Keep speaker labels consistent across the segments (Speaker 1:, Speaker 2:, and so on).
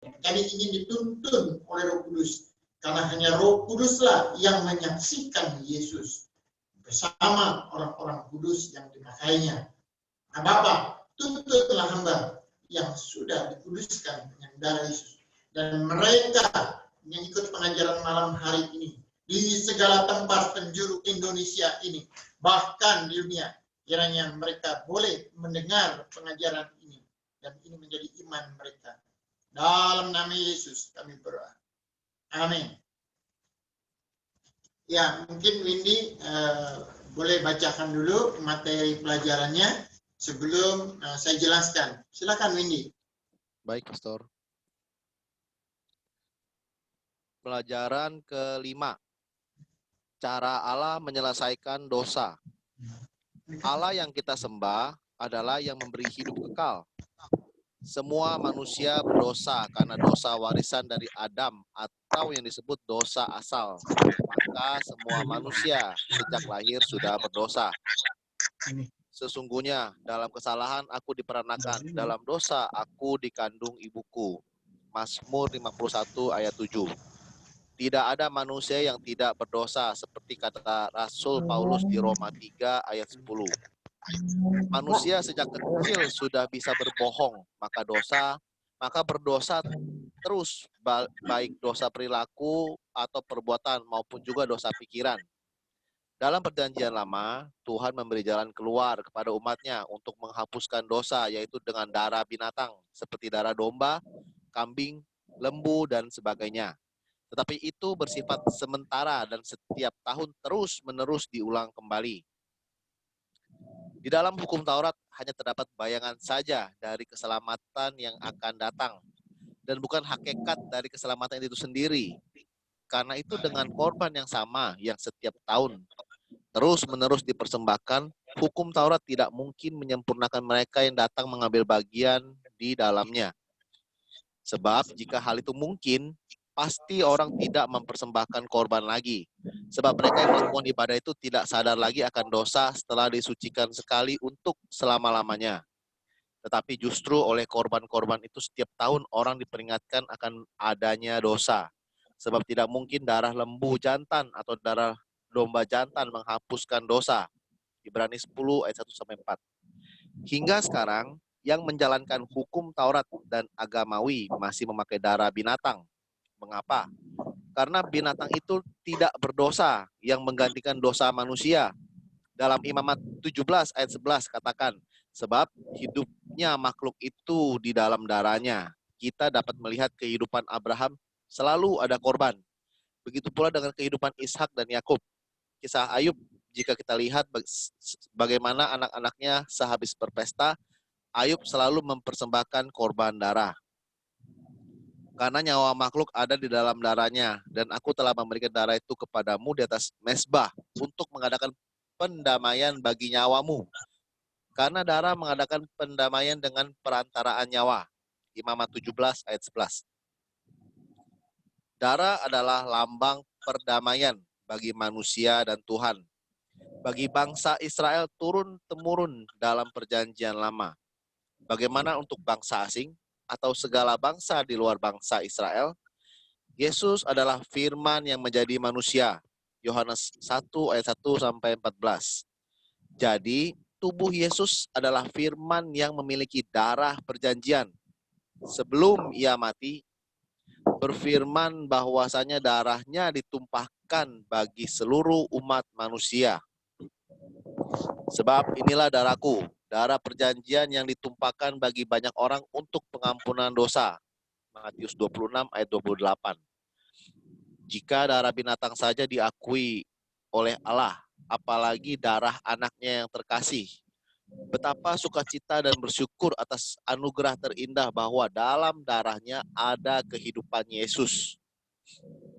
Speaker 1: Kami ingin dituntun oleh Roh Kudus, karena hanya Roh Kuduslah yang menyaksikan Yesus bersama orang-orang kudus yang dimakainya. Nah, Bapa, tuntutlah hamba yang sudah dikuduskan dengan darah Yesus, dan mereka yang ikut pengajaran malam hari ini di segala tempat penjuru Indonesia ini, bahkan di dunia, kiranya mereka boleh mendengar pengajaran ini, dan ini menjadi iman mereka. Dalam nama Yesus kami berdoa. Amin. Ya, mungkin Windy boleh bacakan dulu materi pelajarannya sebelum saya jelaskan. Silakan Windy.
Speaker 2: Baik, Pastor. Pelajaran kelima. Cara Allah menyelesaikan dosa. Allah yang kita sembah adalah yang memberi hidup kekal. Semua manusia berdosa karena dosa warisan dari Adam atau yang disebut dosa asal. Maka semua manusia sejak lahir sudah berdosa. Sesungguhnya dalam kesalahan aku diperanakan, dalam dosa aku dikandung ibuku. Mazmur 51 ayat 7. Tidak ada manusia yang tidak berdosa seperti kata Rasul Paulus di Roma 3 ayat 10. Manusia sejak kecil sudah bisa berbohong, maka berdosa terus, baik dosa perilaku atau perbuatan maupun juga dosa pikiran. Dalam perjanjian lama, Tuhan memberi jalan keluar kepada umatnya untuk menghapuskan dosa, yaitu dengan darah binatang, seperti darah domba, kambing, lembu, dan sebagainya. Tetapi itu bersifat sementara dan setiap tahun terus-menerus diulang kembali. Di dalam hukum Taurat hanya terdapat bayangan saja dari keselamatan yang akan datang, dan bukan hakikat dari keselamatan itu sendiri. Karena itu dengan korban yang sama yang setiap tahun terus-menerus dipersembahkan, hukum Taurat tidak mungkin menyempurnakan mereka yang datang mengambil bagian di dalamnya. Sebab jika hal itu mungkin, pasti orang tidak mempersembahkan korban lagi. Sebab mereka yang melakukan ibadah itu tidak sadar lagi akan dosa setelah disucikan sekali untuk selama-lamanya. Tetapi justru oleh korban-korban itu setiap tahun orang diperingatkan akan adanya dosa. Sebab tidak mungkin darah lembu jantan atau darah domba jantan menghapuskan dosa. Ibrani 10 ayat 1-4. Hingga sekarang, yang menjalankan hukum Taurat dan agamawi masih memakai darah binatang. Mengapa? Karena binatang itu tidak berdosa yang menggantikan dosa manusia. Dalam Imamat 17 ayat 11 katakan, sebab hidupnya makhluk itu di dalam darahnya. Kita dapat melihat kehidupan Abraham selalu ada korban. Begitu pula dengan kehidupan Ishak dan Yakub. Kisah Ayub, jika kita lihat bagaimana anak-anaknya sehabis berpesta, Ayub selalu mempersembahkan korban darah. Karena nyawa makhluk ada di dalam darahnya, dan aku telah memberikan darah itu kepadamu di atas mezbah untuk mengadakan pendamaian bagi nyawamu. Karena darah mengadakan pendamaian dengan perantaraan nyawa. Imamat 17 ayat 11. Darah adalah lambang perdamaian bagi manusia dan Tuhan. Bagi bangsa Israel turun-temurun dalam perjanjian lama. Bagaimana untuk bangsa asing atau segala bangsa di luar bangsa Israel? Yesus adalah firman yang menjadi manusia. Yohanes 1 ayat 1-14. Jadi, tubuh Yesus adalah firman yang memiliki darah perjanjian. Sebelum ia mati, berfirman bahwasanya darahnya ditumpahkan bagi seluruh umat manusia. Sebab inilah darahku, darah perjanjian yang ditumpahkan bagi banyak orang untuk pengampunan dosa. Matius 26 ayat 28. Jika darah binatang saja diakui oleh Allah, apalagi darah anaknya yang terkasih. Betapa sukacita dan bersyukur atas anugerah terindah bahwa dalam darahnya ada kehidupan Yesus.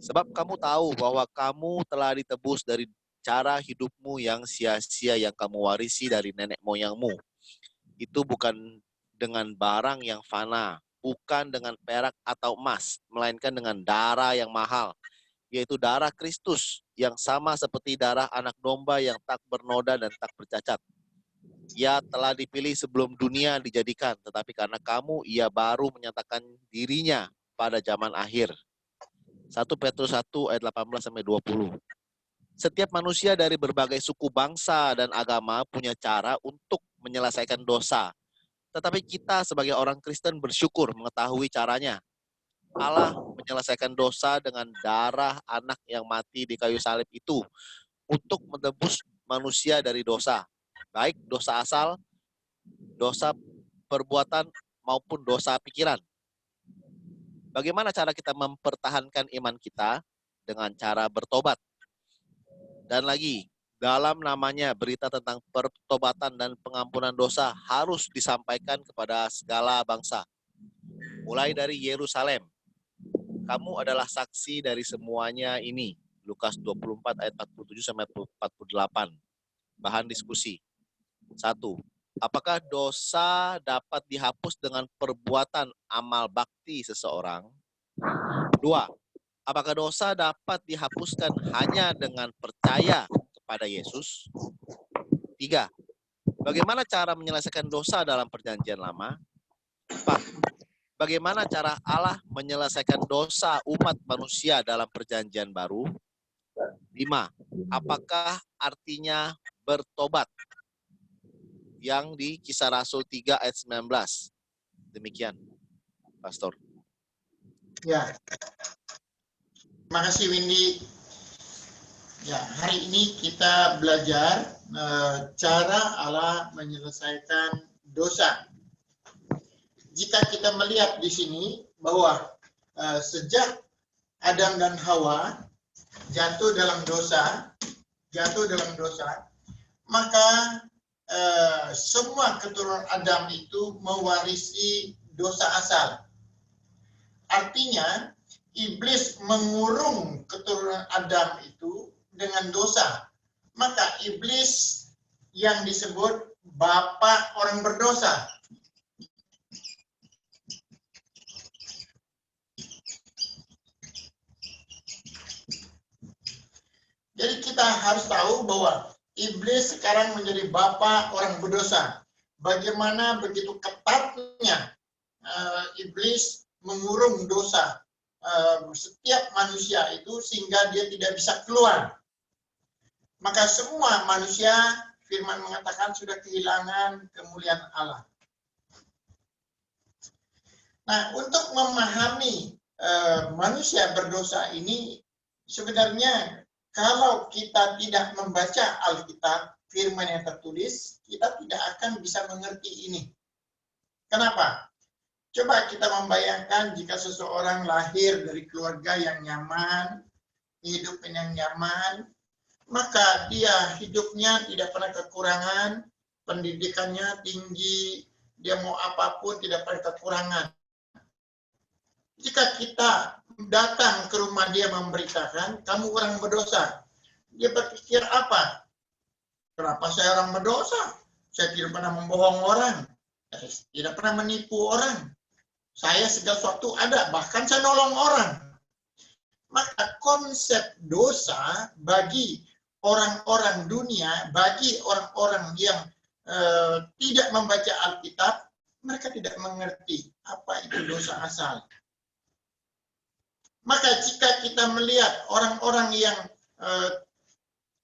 Speaker 2: Sebab kamu tahu bahwa kamu telah ditebus dari cara hidupmu yang sia-sia yang kamu warisi dari nenek moyangmu. Itu bukan dengan barang yang fana, bukan dengan perak atau emas, melainkan dengan darah yang mahal, yaitu darah Kristus yang sama seperti darah anak domba yang tak bernoda dan tak bercacat. Ia telah dipilih sebelum dunia dijadikan, tetapi karena kamu, ia baru menyatakan dirinya pada zaman akhir. 1 Petrus 1 ayat 18-20. Setiap manusia dari berbagai suku bangsa dan agama punya cara untuk menyelesaikan dosa. Tetapi kita sebagai orang Kristen bersyukur mengetahui caranya. Allah menyelesaikan dosa dengan darah anak yang mati di kayu salib itu untuk menebus manusia dari dosa. Baik dosa asal, dosa perbuatan, maupun dosa pikiran. Bagaimana cara kita mempertahankan iman kita? Dengan cara bertobat. Dan lagi, dalam namanya berita tentang pertobatan dan pengampunan dosa harus disampaikan kepada segala bangsa. Mulai dari Yerusalem. Kamu adalah saksi dari semuanya ini. Lukas 24 ayat 47-48. Bahan diskusi. 1. Apakah dosa dapat dihapus dengan perbuatan amal bakti seseorang? 2. Apakah dosa dapat dihapuskan hanya dengan percaya kepada Yesus? 3. Bagaimana cara menyelesaikan dosa dalam perjanjian lama? 4. Bagaimana cara Allah menyelesaikan dosa umat manusia dalam perjanjian baru? 5. Apakah artinya bertobat? Yang di Kisah Rasul 3 ayat 19. Demikian, Pastor.
Speaker 1: Ya, terima kasih Windy. Ya, hari ini kita belajar cara Allah menyelesaikan dosa. Jika kita melihat di sini bahwa sejak Adam dan Hawa jatuh dalam dosa, maka semua keturunan Adam itu mewarisi dosa asal. Artinya, iblis mengurung keturunan Adam itu dengan dosa. Maka iblis yang disebut bapa orang berdosa. Jadi kita harus tahu bahwa iblis sekarang menjadi bapa orang berdosa. Bagaimana begitu ketatnya iblis mengurung dosa setiap manusia itu sehingga dia tidak bisa keluar. Maka semua manusia, firman mengatakan, sudah kehilangan kemuliaan Allah. Nah, untuk memahami manusia berdosa ini, sebenarnya kalau kita tidak membaca Alkitab, firman yang tertulis, kita tidak akan bisa mengerti ini. Kenapa? Coba kita membayangkan jika seseorang lahir dari keluarga yang nyaman, hidup yang nyaman, maka dia hidupnya tidak pernah kekurangan, pendidikannya tinggi, dia mau apapun tidak pernah kekurangan. Jika kita datang ke rumah dia memberitakan, kamu orang berdosa, dia berpikir apa? Kenapa saya orang berdosa? Saya tidak pernah membohong orang, saya tidak pernah menipu orang. Saya segala sesuatu ada, bahkan saya nolong orang. Maka konsep dosa bagi orang-orang dunia, bagi orang-orang yang tidak membaca Alkitab, mereka tidak mengerti apa itu dosa asal. Maka jika kita melihat orang-orang yang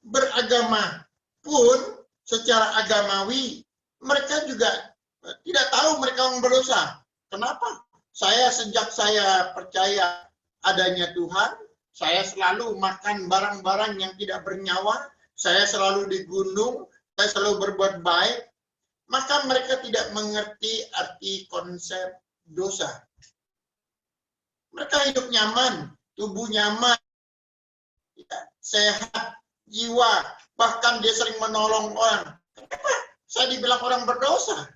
Speaker 1: beragama pun secara agamawi, mereka juga tidak tahu mereka orang berdosa. Kenapa? Sejak saya percaya adanya Tuhan, saya selalu makan barang-barang yang tidak bernyawa, saya selalu di gunung, saya selalu berbuat baik, maka mereka tidak mengerti arti konsep dosa. Mereka hidup nyaman, tubuh nyaman, sehat, jiwa, bahkan dia sering menolong orang. Kenapa saya dibilang orang berdosa?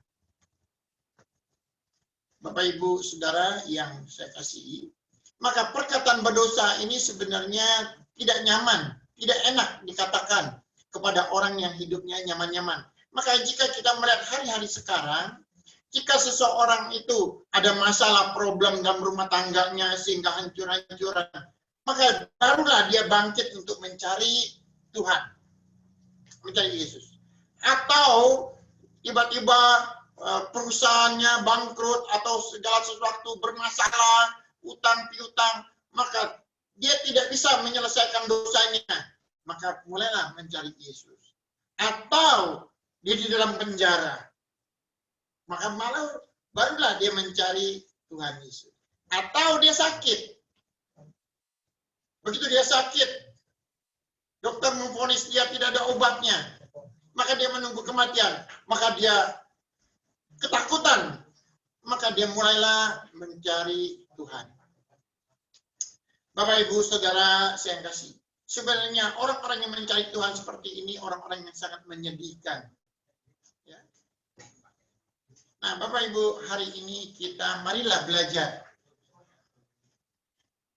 Speaker 1: Bapak, Ibu, Saudara yang saya kasihi, maka perkataan berdosa ini sebenarnya tidak nyaman, tidak enak dikatakan kepada orang yang hidupnya nyaman-nyaman. Maka jika kita melihat hari-hari sekarang, jika seseorang itu ada masalah problem dalam rumah tangganya sehingga hancur-hancuran, maka barulah dia bangkit untuk mencari Tuhan, mencari Yesus. Atau tiba-tiba perusahaannya bangkrut atau segala sesuatu bermasalah, utang piutang, maka dia tidak bisa menyelesaikan dosanya, maka mulailah mencari Yesus. Atau dia di dalam penjara, maka malah barulah dia mencari Tuhan Yesus. Atau dia sakit. Begitu dia sakit, dokter memvonis dia tidak ada obatnya, maka dia menunggu kematian, maka dia ketakutan, maka dia mulailah mencari Tuhan. Bapak, Ibu, Saudara, saya kasih. Sebenarnya orang-orang yang mencari Tuhan seperti ini, orang-orang yang sangat menyedihkan. Ya. Nah, Bapak, Ibu, hari ini kita marilah belajar.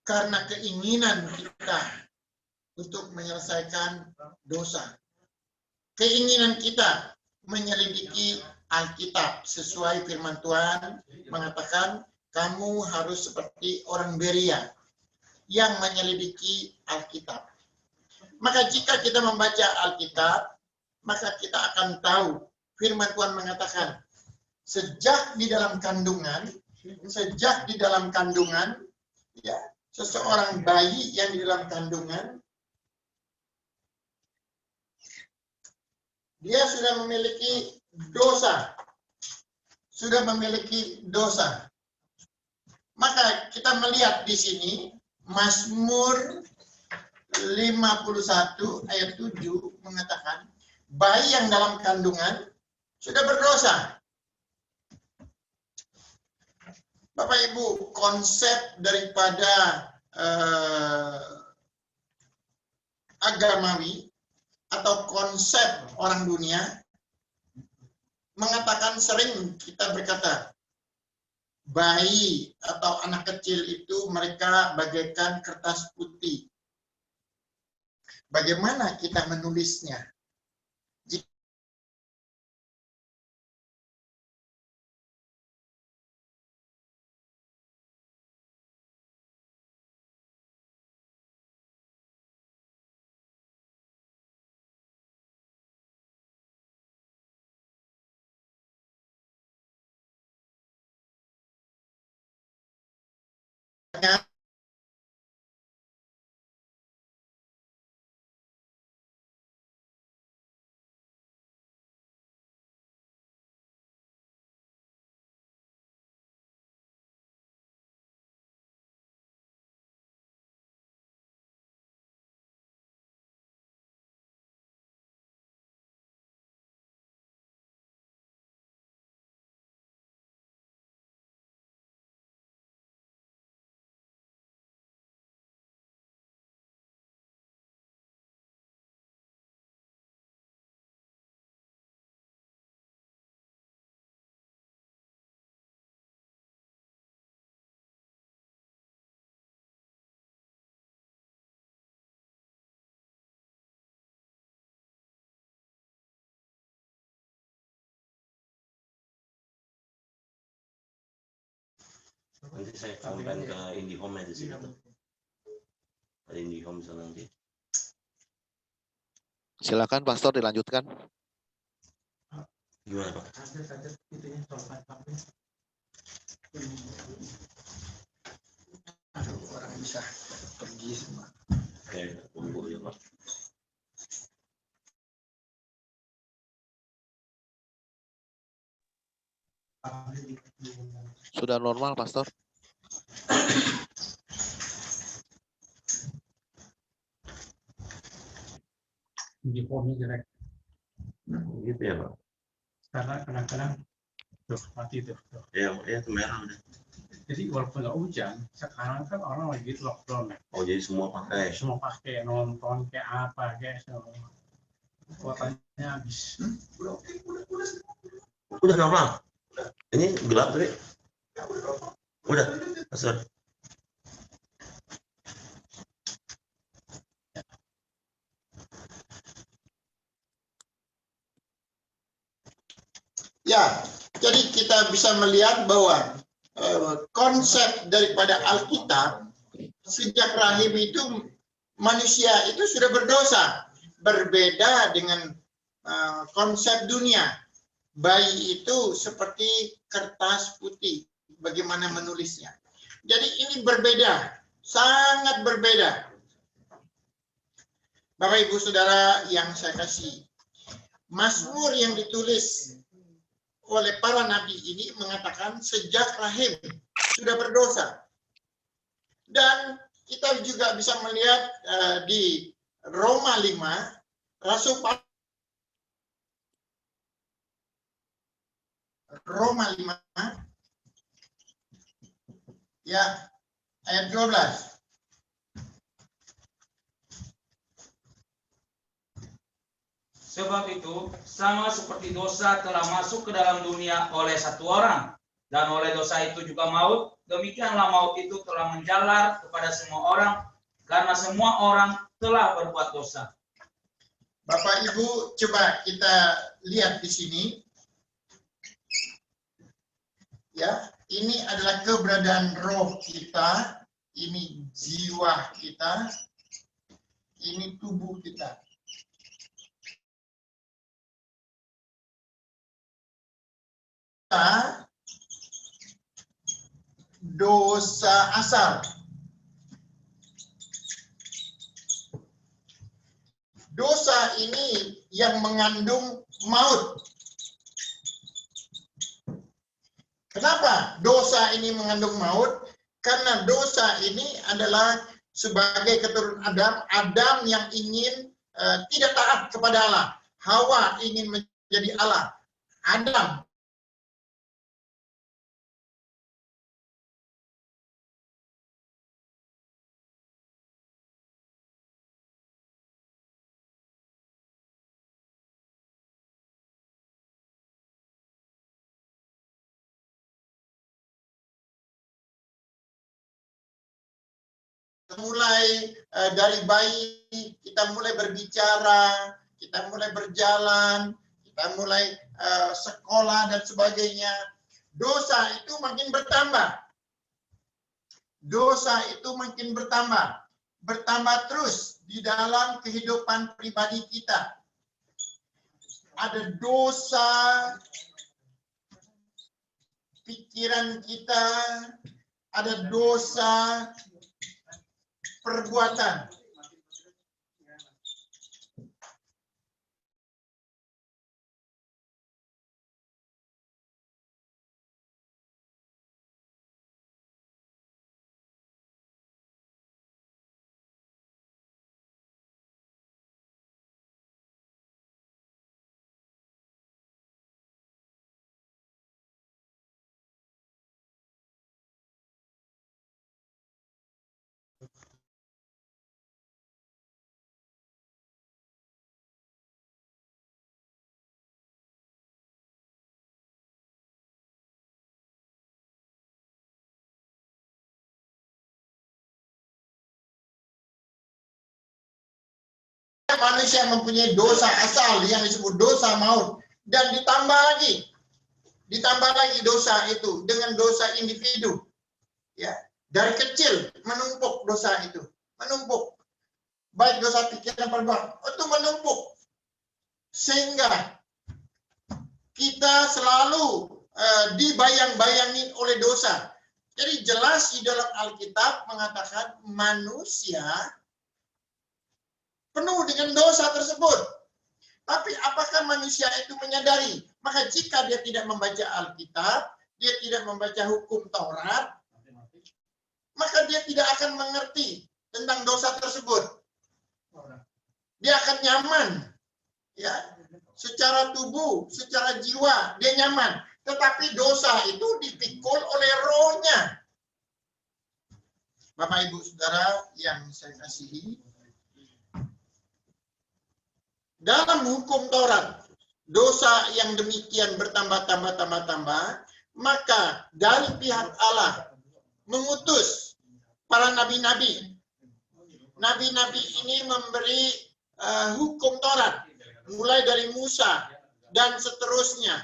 Speaker 1: Karena keinginan kita untuk menyelesaikan dosa. Keinginan kita menyelidiki Alkitab sesuai firman Tuhan mengatakan kamu harus seperti orang Beria yang menyelidiki Alkitab. Maka jika kita membaca Alkitab, maka kita akan tahu firman Tuhan mengatakan sejak di dalam kandungan, ya, seseorang bayi yang di dalam kandungan, dia sudah memiliki dosa. Maka kita melihat di sini Mazmur 51 ayat 7 mengatakan bayi yang dalam kandungan sudah berdosa. Bapak Ibu, konsep daripada agamawi atau konsep orang dunia mengatakan, sering kita berkata bayi atau anak kecil itu mereka bagaikan kertas putih. Bagaimana kita menulisnya?
Speaker 3: Nanti saya komplain ke IndiHome di sini tuh. Ada IndiHome sana nanti.
Speaker 2: Silakan Pastor dilanjutkan.
Speaker 3: Gimana Pak?
Speaker 1: Aduh, orang bisa pergi semua.
Speaker 3: Tunggu ya Pak.
Speaker 2: Sudah normal, Pastor?
Speaker 4: Di formnya jelek
Speaker 3: Gitu ya Pak.
Speaker 4: karena kadang-kadang mati tuh.
Speaker 3: Ya itu merah udah.
Speaker 4: Jadi walaupun nggak hujan, sekarang kan orang lagi lockdown.
Speaker 3: Oh jadi semua pakai.
Speaker 4: Semua pakai nonton kayak apa kayak semua. Kuotanya habis.
Speaker 3: Udah normal. Ini gelap tadi. Udah, Pastor.
Speaker 1: Ya, jadi kita bisa melihat bahwa konsep daripada Alkitab sejak rahim itu manusia itu sudah berdosa, berbeda dengan konsep dunia. Bayi itu seperti kertas putih, bagaimana menulisnya. Jadi ini berbeda, sangat berbeda. Bapak Ibu Saudara yang saya kasih, Mazmur yang ditulis oleh para nabi ini mengatakan sejak rahim sudah berdosa. Dan kita juga bisa melihat di Roma 5, Rasul Paulus, Roma 5 ya ayat 12.
Speaker 5: Sebab itu, sama seperti dosa telah masuk ke dalam dunia oleh satu orang, dan oleh dosa itu juga maut, demikianlah maut itu telah menjalar kepada semua orang, karena semua orang telah berbuat dosa.
Speaker 1: Bapak Ibu, coba kita lihat di sini. Ya, ini adalah keberadaan roh kita, ini jiwa kita, ini tubuh kita. Dosa asal. Dosa ini yang mengandung maut. Kenapa dosa ini mengandung maut? Karena dosa ini adalah sebagai keturunan Adam, Adam yang ingin tidak taat kepada Allah. Hawa ingin menjadi Allah. Adam mulai dari bayi, kita mulai berbicara, kita mulai berjalan, kita mulai sekolah dan sebagainya. Dosa itu makin bertambah. Dosa itu makin bertambah. Bertambah terus di dalam kehidupan pribadi kita. Ada dosa pikiran kita, ada dosa perbuatan. Manusia mempunyai dosa asal yang disebut dosa maut, dan ditambah lagi dosa itu dengan dosa individu. Ya, dari kecil menumpuk dosa itu, menumpuk. Baik dosa pikiran perbuatan itu menumpuk, sehingga kita selalu dibayang-bayangin oleh dosa. Jadi jelas di dalam Alkitab mengatakan manusia penuh dengan dosa tersebut. Tapi apakah manusia itu menyadari? Maka jika dia tidak membaca Alkitab, dia tidak membaca hukum Taurat, maka dia tidak akan mengerti tentang dosa tersebut. Dia akan nyaman, ya, secara tubuh, secara jiwa dia nyaman. Tetapi dosa itu dipikul oleh rohnya. Bapak Ibu Saudara yang saya kasihi, dalam hukum Taurat, dosa yang demikian bertambah, maka dari pihak Allah mengutus para nabi-nabi. Nabi-nabi ini memberi hukum Taurat, mulai dari Musa dan seterusnya.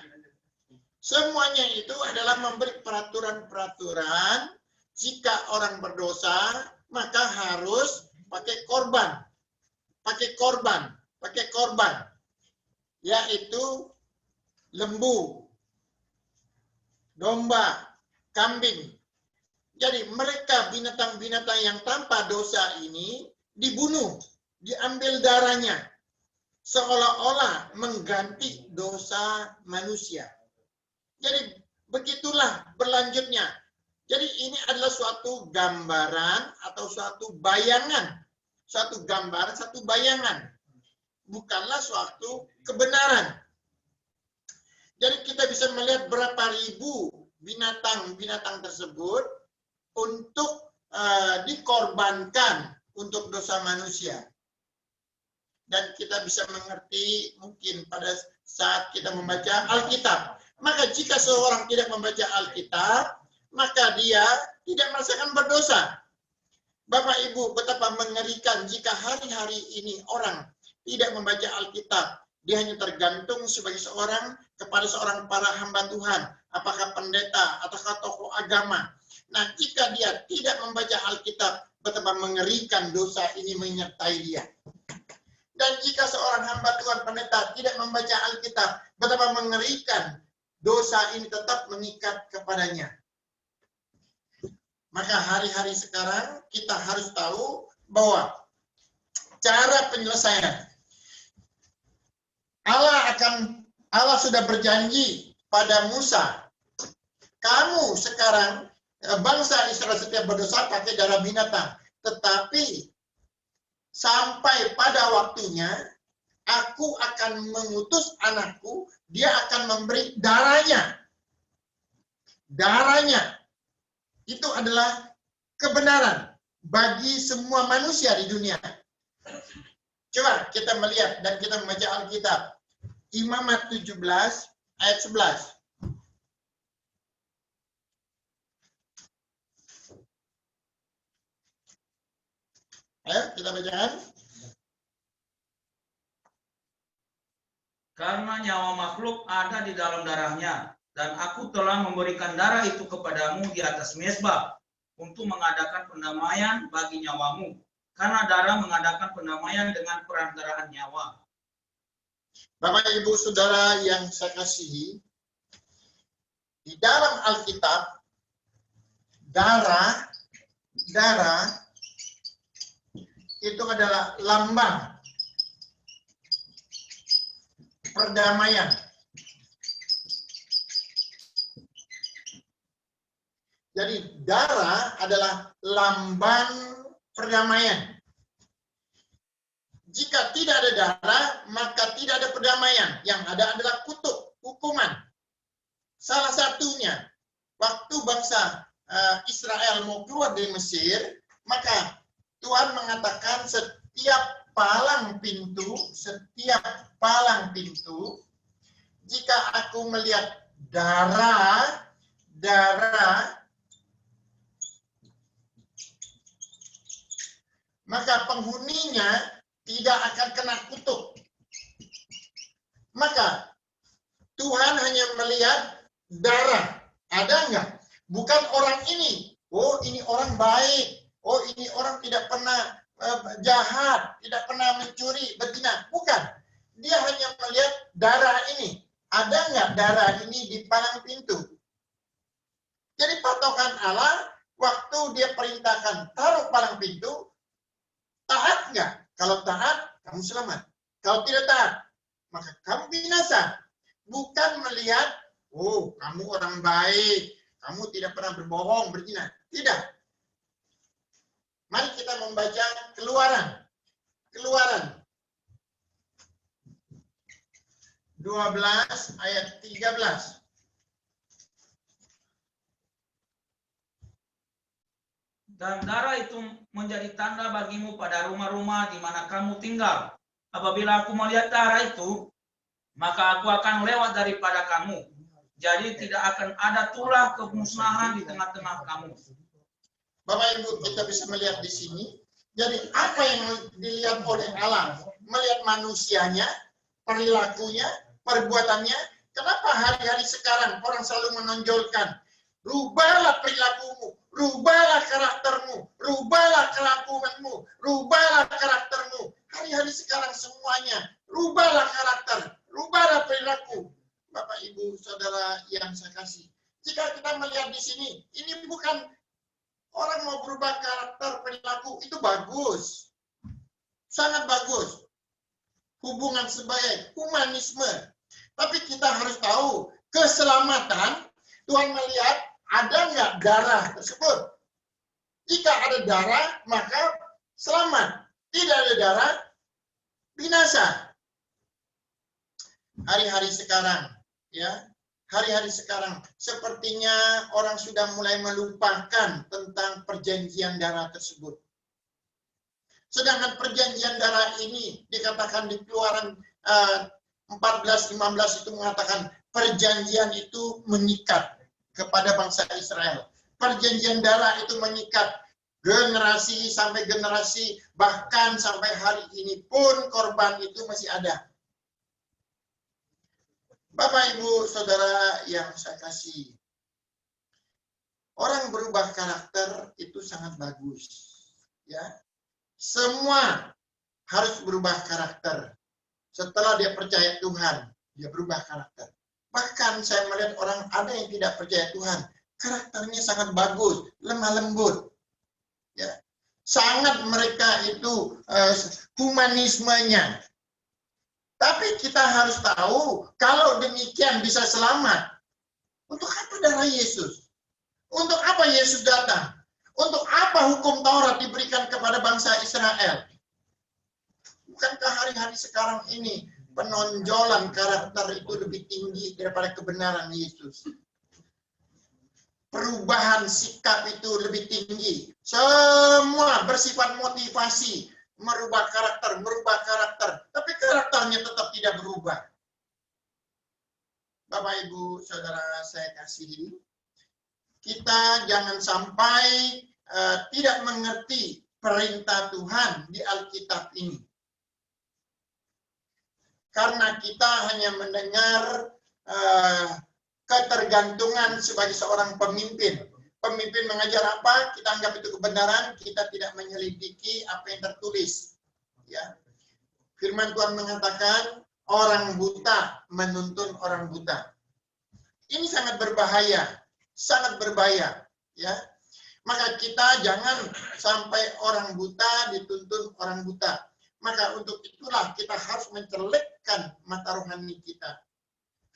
Speaker 1: Semuanya itu adalah memberi peraturan-peraturan, jika orang berdosa, maka harus pakai korban, yaitu lembu, domba, kambing. Jadi mereka binatang-binatang yang tanpa dosa ini dibunuh, diambil darahnya, seolah-olah mengganti dosa manusia. Jadi begitulah berlanjutnya. Jadi ini adalah suatu gambaran atau suatu bayangan. Suatu gambaran, satu bayangan. Bukanlah suatu kebenaran. Jadi kita bisa melihat berapa ribu binatang-binatang tersebut untuk dikorbankan untuk dosa manusia. Dan kita bisa mengerti mungkin pada saat kita membaca Alkitab. Maka jika seorang tidak membaca Alkitab, maka dia tidak merasakan berdosa. Bapak Ibu, betapa mengerikan jika hari-hari ini orang tidak membaca Alkitab. Dia hanya tergantung sebagai seorang kepada seorang para hamba Tuhan, apakah pendeta ataukah tokoh agama. Nah, jika dia tidak membaca Alkitab, betapa mengerikan dosa ini menyertai dia. Dan jika seorang hamba Tuhan pendeta tidak membaca Alkitab, betapa mengerikan dosa ini tetap mengikat kepadanya. Maka hari-hari sekarang kita harus tahu bahwa cara penyelesaian Allah sudah berjanji pada Musa, kamu sekarang bangsa Israel setiap berdosa pakai darah binatang, tetapi sampai pada waktunya aku akan mengutus anakku, dia akan memberi darahnya. Darahnya itu adalah kebenaran bagi semua manusia di dunia. Coba kita melihat dan kita membaca Alkitab. Imamat 17 ayat 11. Ayo kita bacakan.
Speaker 5: Karena nyawa makhluk ada di dalam darahnya, dan aku telah memberikan darah itu kepadamu di atas mezbah untuk mengadakan pendamaian bagi nyawamu. Karena darah mengadakan pendamaian dengan perantaraan nyawa.
Speaker 1: Bapak Ibu Saudara yang saya kasihi, di dalam Alkitab, darah itu adalah lambang perdamaian. Jadi darah adalah lambang perdamaian. Jika tidak ada darah, maka tidak ada perdamaian. Yang ada adalah kutuk, hukuman. Salah satunya, waktu bangsa Israel mau keluar dari Mesir, maka Tuhan mengatakan setiap palang pintu, jika aku melihat darah, maka penghuninya tidak akan kena kutuk. Maka Tuhan hanya melihat darah. Ada enggak? Bukan orang ini. Oh, ini orang baik. Oh, ini orang tidak pernah jahat, tidak pernah mencuri, berzina. Bukan. Dia hanya melihat darah ini. Ada enggak darah ini di palang pintu? Jadi patokan Allah, waktu dia perintahkan taruh palang pintu, taat enggak? Kalau taat, kamu selamat. Kalau tidak taat, maka kamu binasa. Bukan melihat, oh kamu orang baik, kamu tidak pernah berbohong, berzina. Tidak. Mari kita membaca Keluaran. Keluaran 12 ayat 13.
Speaker 5: Dan darah itu menjadi tanda bagimu pada rumah-rumah di mana kamu tinggal. Apabila aku melihat darah itu, maka aku akan lewat daripada kamu. Jadi tidak akan ada tulah kemusnahan di tengah-tengah kamu.
Speaker 1: Bapak Ibu, kita bisa melihat di sini. Jadi apa yang dilihat oleh Allah? Melihat manusianya, perilakunya, perbuatannya. Kenapa hari-hari sekarang orang selalu menonjolkan, rubahlah perilakumu, rubahlah karaktermu, rubahlah kelakuanmu, rubahlah karaktermu. Hari-hari sekarang semuanya, rubahlah karakter, rubahlah perilaku. Bapak, Ibu, Saudara yang saya kasih. Jika kita melihat di sini, ini bukan itu bagus. Sangat bagus. Hubungan sebaik, humanisme. Tapi kita harus tahu, keselamatan, Tuhan melihat ada nggak darah tersebut. Jika ada darah, maka selamat. Tidak ada darah, binasa. Hari-hari sekarang, ya, hari-hari sekarang, sepertinya orang sudah mulai melupakan tentang perjanjian darah tersebut. Sedangkan perjanjian darah ini dikatakan di Keluaran 14-15 itu mengatakan perjanjian itu mengikat kepada bangsa Israel. Perjanjian darah itu mengikat generasi sampai generasi, bahkan sampai hari ini pun korban itu masih ada. Bapak, Ibu, Saudara yang saya kasih, orang berubah karakter itu sangat bagus. Ya, semua harus berubah karakter. Setelah dia percaya Tuhan, dia berubah karakter. Bahkan saya melihat orang ada yang tidak percaya Tuhan, karakternya sangat bagus, lemah lembut. Ya, sangat mereka itu humanismenya. Tapi kita harus tahu, kalau demikian bisa selamat. Untuk apa darah Yesus? Untuk apa Yesus datang? Untuk apa hukum Taurat diberikan kepada bangsa Israel? Bukankah hari-hari sekarang ini penonjolan karakter itu lebih tinggi daripada kebenaran Yesus? Perubahan sikap itu lebih tinggi. Semua bersifat motivasi. Merubah karakter, tapi karakternya tetap tidak berubah. Bapak, Ibu, Saudara saya kasihi, kita jangan sampai tidak mengerti perintah Tuhan di Alkitab ini. Karena kita hanya mendengar ketergantungan sebagai seorang pemimpin. Pemimpin mengajar apa, kita anggap itu kebenaran, kita tidak menyelidiki apa yang tertulis. Ya. Firman Tuhan mengatakan, orang buta menuntun orang buta. Ini sangat berbahaya, sangat berbahaya. Ya. Maka kita jangan sampai orang buta dituntun orang buta. Maka untuk itulah kita harus mencelekkan mata rohani kita.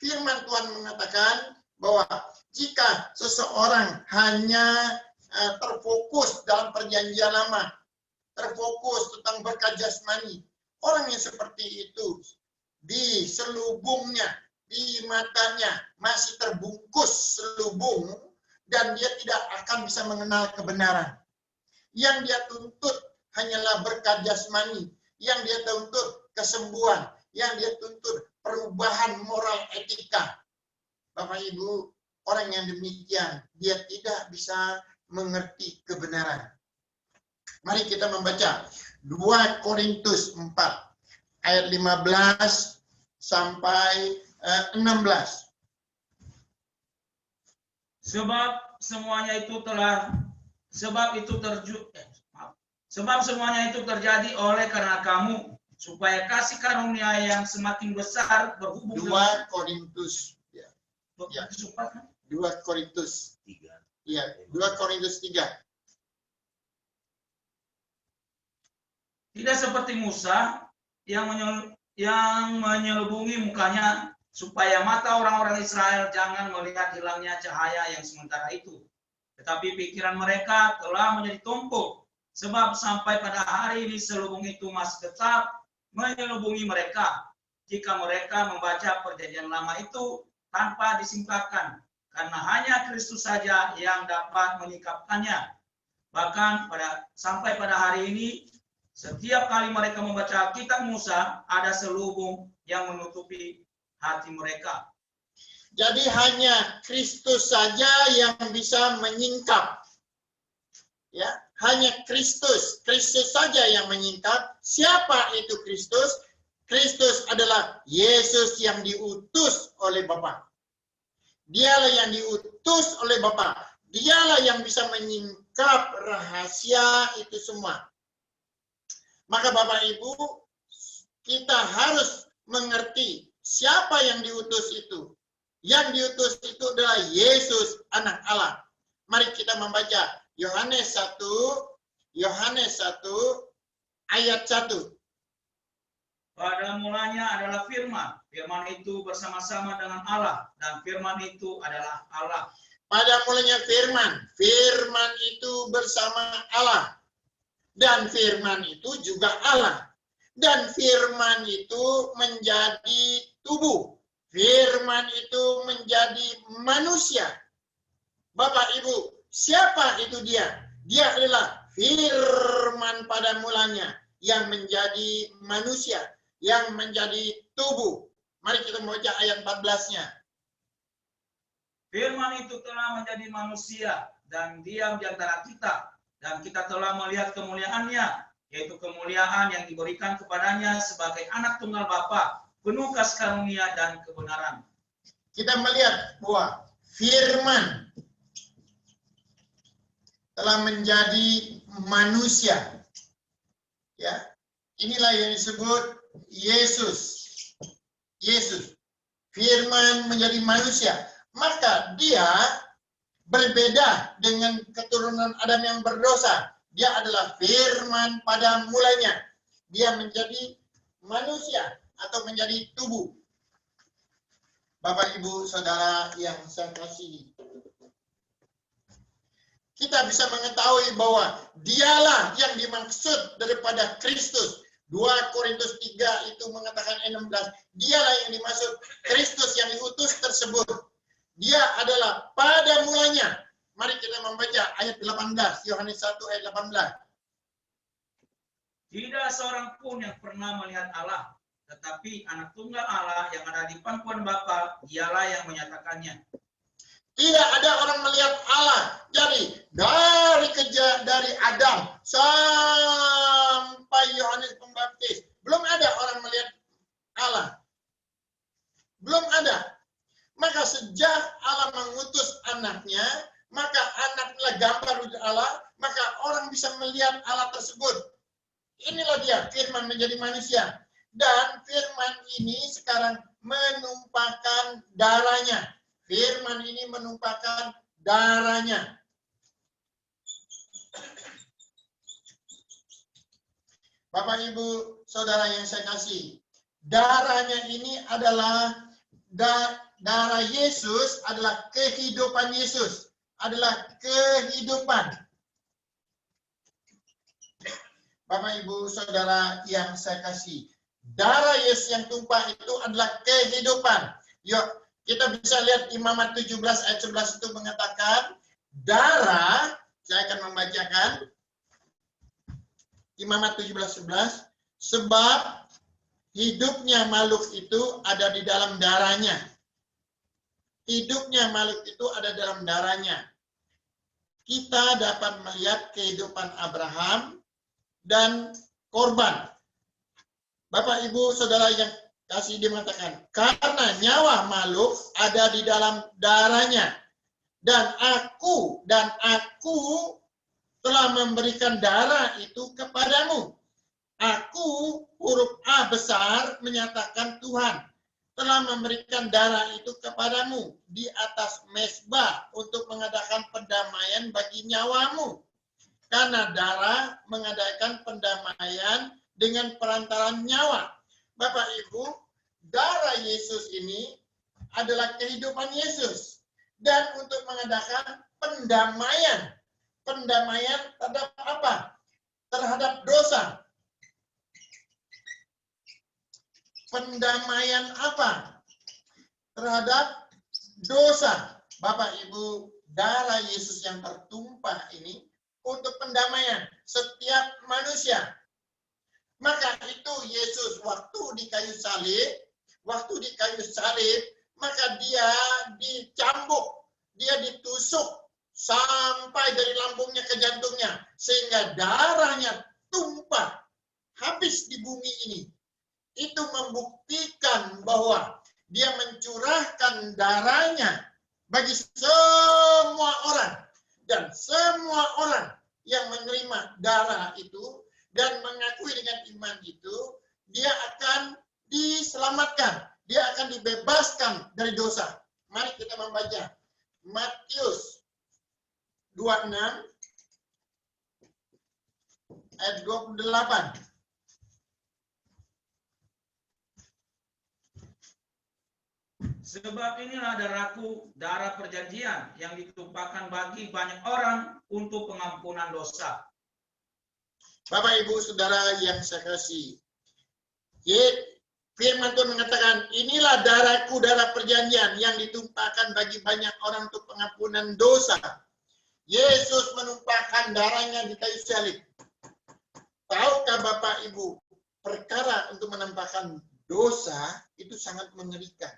Speaker 1: Firman Tuhan mengatakan bahwa jika seseorang hanya terfokus dalam perjanjian lama, terfokus tentang berkat jasmani, orang yang seperti itu di selubungnya, di matanya masih terbungkus selubung dan dia tidak akan bisa mengenal kebenaran. Yang dia tuntut hanyalah berkat jasmani, yang dia tuntut kesembuhan, yang dia tuntut perubahan moral etika. Bapak, Ibu, orang yang demikian, dia tidak bisa mengerti kebenaran. Mari kita membaca 2 Korintus 4, ayat 15 sampai 16.
Speaker 5: Sebab semuanya itu terjadi oleh karena kamu, supaya kasih karunia yang semakin besar berhubung
Speaker 1: 2 Korintus. Ya. 2 Korintus
Speaker 3: 3.
Speaker 1: Ya, 2 Korintus 3.
Speaker 5: Tidak seperti Musa yang menyelubungi mukanya supaya mata orang-orang Israel jangan melihat hilangnya cahaya yang sementara itu. Tetapi pikiran mereka telah menjadi tumpul, sebab sampai pada hari ini selubung itu masih tetap menyelubungi mereka, jika mereka membaca perjanjian lama itu tanpa disimpahkan, karena hanya Kristus saja yang dapat menyingkapkannya. Bahkan sampai pada hari ini, setiap kali mereka membaca kitab Musa, ada selubung yang menutupi hati mereka.
Speaker 1: Jadi hanya Kristus saja yang bisa menyingkap. Ya, hanya Kristus saja yang menyingkap. Siapa itu Kristus? Kristus adalah Yesus yang diutus oleh Bapa. Dialah yang diutus oleh Bapa. Dialah yang bisa menyingkap rahasia itu semua. Maka Bapak Ibu, kita harus mengerti siapa yang diutus itu. Yang diutus itu adalah Yesus, anak Allah. Mari kita membaca Yohanes 1 Yohanes 1 ayat 1.
Speaker 5: Pada mulanya adalah firman. Firman itu bersama-sama dengan Allah. Dan firman itu adalah Allah.
Speaker 1: Pada mulanya firman. Firman itu bersama Allah. Dan firman itu juga Allah. Dan firman itu menjadi tubuh. Firman itu menjadi manusia. Bapak Ibu, siapa itu dia? Dia adalah firman pada mulanya yang menjadi manusia, yang menjadi tubuh. Mari kita membaca ayat 14-nya.
Speaker 5: Firman itu telah menjadi manusia dan diam di antara kita. Dan kita telah melihat kemuliaannya, yaitu kemuliaan yang diberikan kepadanya sebagai anak tunggal Bapa, penuh kasih karunia dan kebenaran.
Speaker 1: Kita melihat bahwa firman telah menjadi manusia. Ya, inilah yang disebut Yesus. Yesus, firman menjadi manusia. Maka dia berbeda dengan keturunan Adam yang berdosa. Dia adalah firman pada mulanya. Dia menjadi manusia atau menjadi tubuh. Bapak, Ibu, Saudara yang saya kasihi, kita bisa mengetahui bahwa dialah yang dimaksud daripada Kristus. 2 Korintus 3 itu mengatakan 16. Dialah yang dimaksud Kristus yang diutus tersebut. Dia adalah pada mulanya. Mari kita membaca ayat 18. Yohanes 1 ayat 18.
Speaker 5: Tidak seorang pun yang pernah melihat Allah, tetapi anak tunggal Allah yang ada di pangkuan Bapa, dialah yang menyatakannya.
Speaker 1: Tidak ada orang melihat Allah. Jadi dari Adam sampai Yohanes Pembaptis, belum ada orang melihat Allah. Belum ada. Maka sejak Allah mengutus anaknya, maka anaknya gambar wujud Allah, maka orang bisa melihat Allah tersebut. Inilah dia, firman menjadi manusia. Dan firman ini sekarang menumpahkan darahnya. Firman ini menumpahkan darahnya. Bapak, Ibu, Saudara yang saya kasih, darahnya ini adalah darah Yesus, adalah kehidupan Yesus, adalah kehidupan. Bapak, Ibu, Saudara yang saya kasih, darah Yesus yang tumpah itu adalah kehidupan. Yuk, kita bisa lihat Imamat 17 ayat 11 itu mengatakan, darah, saya akan membacakan, Imamat 17:11, sebab hidupnya makhluk itu ada di dalam darahnya. Hidupnya makhluk itu ada dalam darahnya. Kita dapat melihat kehidupan Abraham dan korban. Bapak, Ibu, Saudara yang kasih, dia mengatakan, karena nyawa makhluk ada di dalam darahnya. Dan aku telah memberikan darah itu kepadamu. Aku, huruf A besar, menyatakan Tuhan telah memberikan darah itu kepadamu di atas mezbah untuk mengadakan pendamaian bagi nyawamu. Karena darah mengadakan pendamaian dengan perantaran nyawa. Bapak, Ibu, darah Yesus ini adalah kehidupan Yesus. Dan untuk mengadakan pendamaian. Pendamaian terhadap apa? Terhadap dosa. Pendamaian apa? Terhadap dosa. Bapak, Ibu, darah Yesus yang tertumpah ini untuk pendamaian setiap manusia. Maka itu Yesus waktu di kayu salib, maka dia dicambuk, dia ditusuk sampai dari lambungnya ke jantungnya, sehingga darahnya tumpah habis di bumi ini. Itu membuktikan bahwa dia mencurahkan darahnya bagi semua orang, dan semua orang yang menerima darah itu dan mengakui dengan iman itu, dia akan diselamatkan, dia akan dibebaskan dari dosa. Mari kita membaca Matius 26 ayat 28.
Speaker 5: Sebab inilah darahku, darah perjanjian yang ditumpahkan bagi banyak orang untuk pengampunan dosa.
Speaker 1: Bapak, Ibu, Saudara yang saya kasih, firman Tuhan mengatakan, inilah darahku, darah perjanjian yang ditumpahkan bagi banyak orang untuk pengampunan dosa. Yesus menumpahkan darahnya di kayu salib. Tahukah Bapak Ibu, perkara untuk menampakkan dosa itu sangat mengerikan.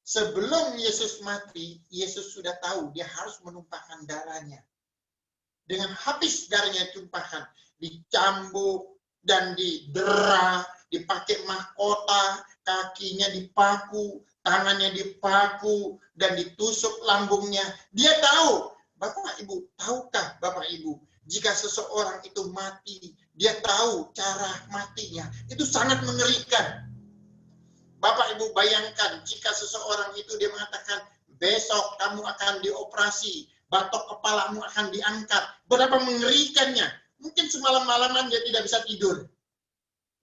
Speaker 1: Sebelum Yesus mati, Yesus sudah tahu dia harus menumpahkan darahnya. Dengan habis darahnya ditumpahkan, dicambuk dan didera, dipakai mahkota, kakinya dipaku, tangannya dipaku, dan ditusuk lambungnya. Dia tahu, Bapak Ibu, tahukah Bapak Ibu, jika seseorang itu mati, dia tahu cara matinya. Itu sangat mengerikan. Bapak Ibu bayangkan jika seseorang itu dia mengatakan, besok kamu akan dioperasi, batok kepalamu akan diangkat. Berapa mengerikannya. Mungkin semalam-malaman dia tidak bisa tidur.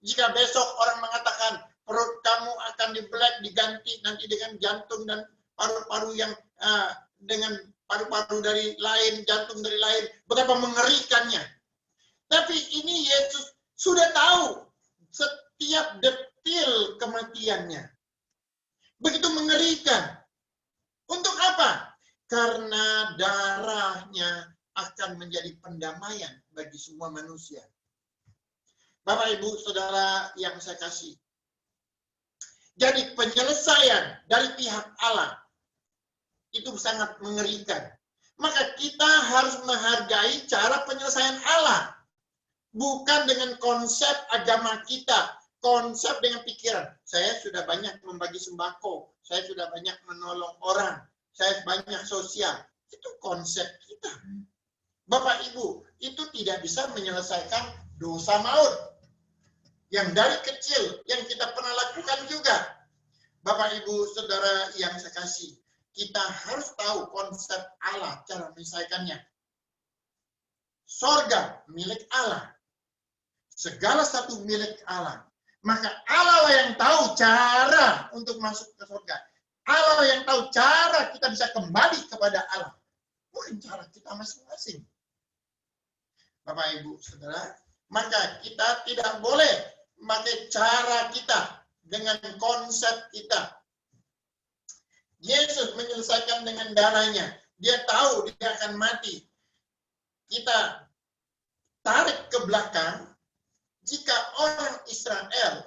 Speaker 1: Jika besok orang mengatakan, perut kamu akan dibelek, diganti nanti dengan jantung dan paru-paru yang dengan paru-paru dari lain, jantung dari lain. Betapa mengerikannya. Tapi ini Yesus sudah tahu setiap detil kematiannya. Begitu mengerikan. Untuk apa? Karena darahnya akan menjadi pendamaian bagi semua manusia. Bapak, Ibu, Saudara yang saya kasih. Jadi penyelesaian dari pihak Allah itu sangat mengerikan. Maka kita harus menghargai cara penyelesaian Allah. Bukan dengan konsep agama kita, konsep dengan pikiran. Saya sudah banyak membagi sembako, saya sudah banyak menolong orang, saya banyak sosial. Itu konsep kita. Bapak Ibu, itu tidak bisa menyelesaikan dosa maut. Yang dari kecil, yang kita pernah lakukan juga. Bapak Ibu, Saudara yang saya kasih, kita harus tahu konsep Allah, cara menyelesaikannya. Sorga milik Allah. Segala satu milik Allah. Maka Allah lah yang tahu cara untuk masuk ke surga. Allah yang tahu cara kita bisa kembali kepada Allah. Bukan cara kita masing-masing. Bapak, Ibu, Saudara, maka kita tidak boleh memakai cara kita dengan konsep kita. Yesus menyelesaikan dengan darahnya. Dia tahu dia akan mati. Kita tarik ke belakang. Jika orang Israel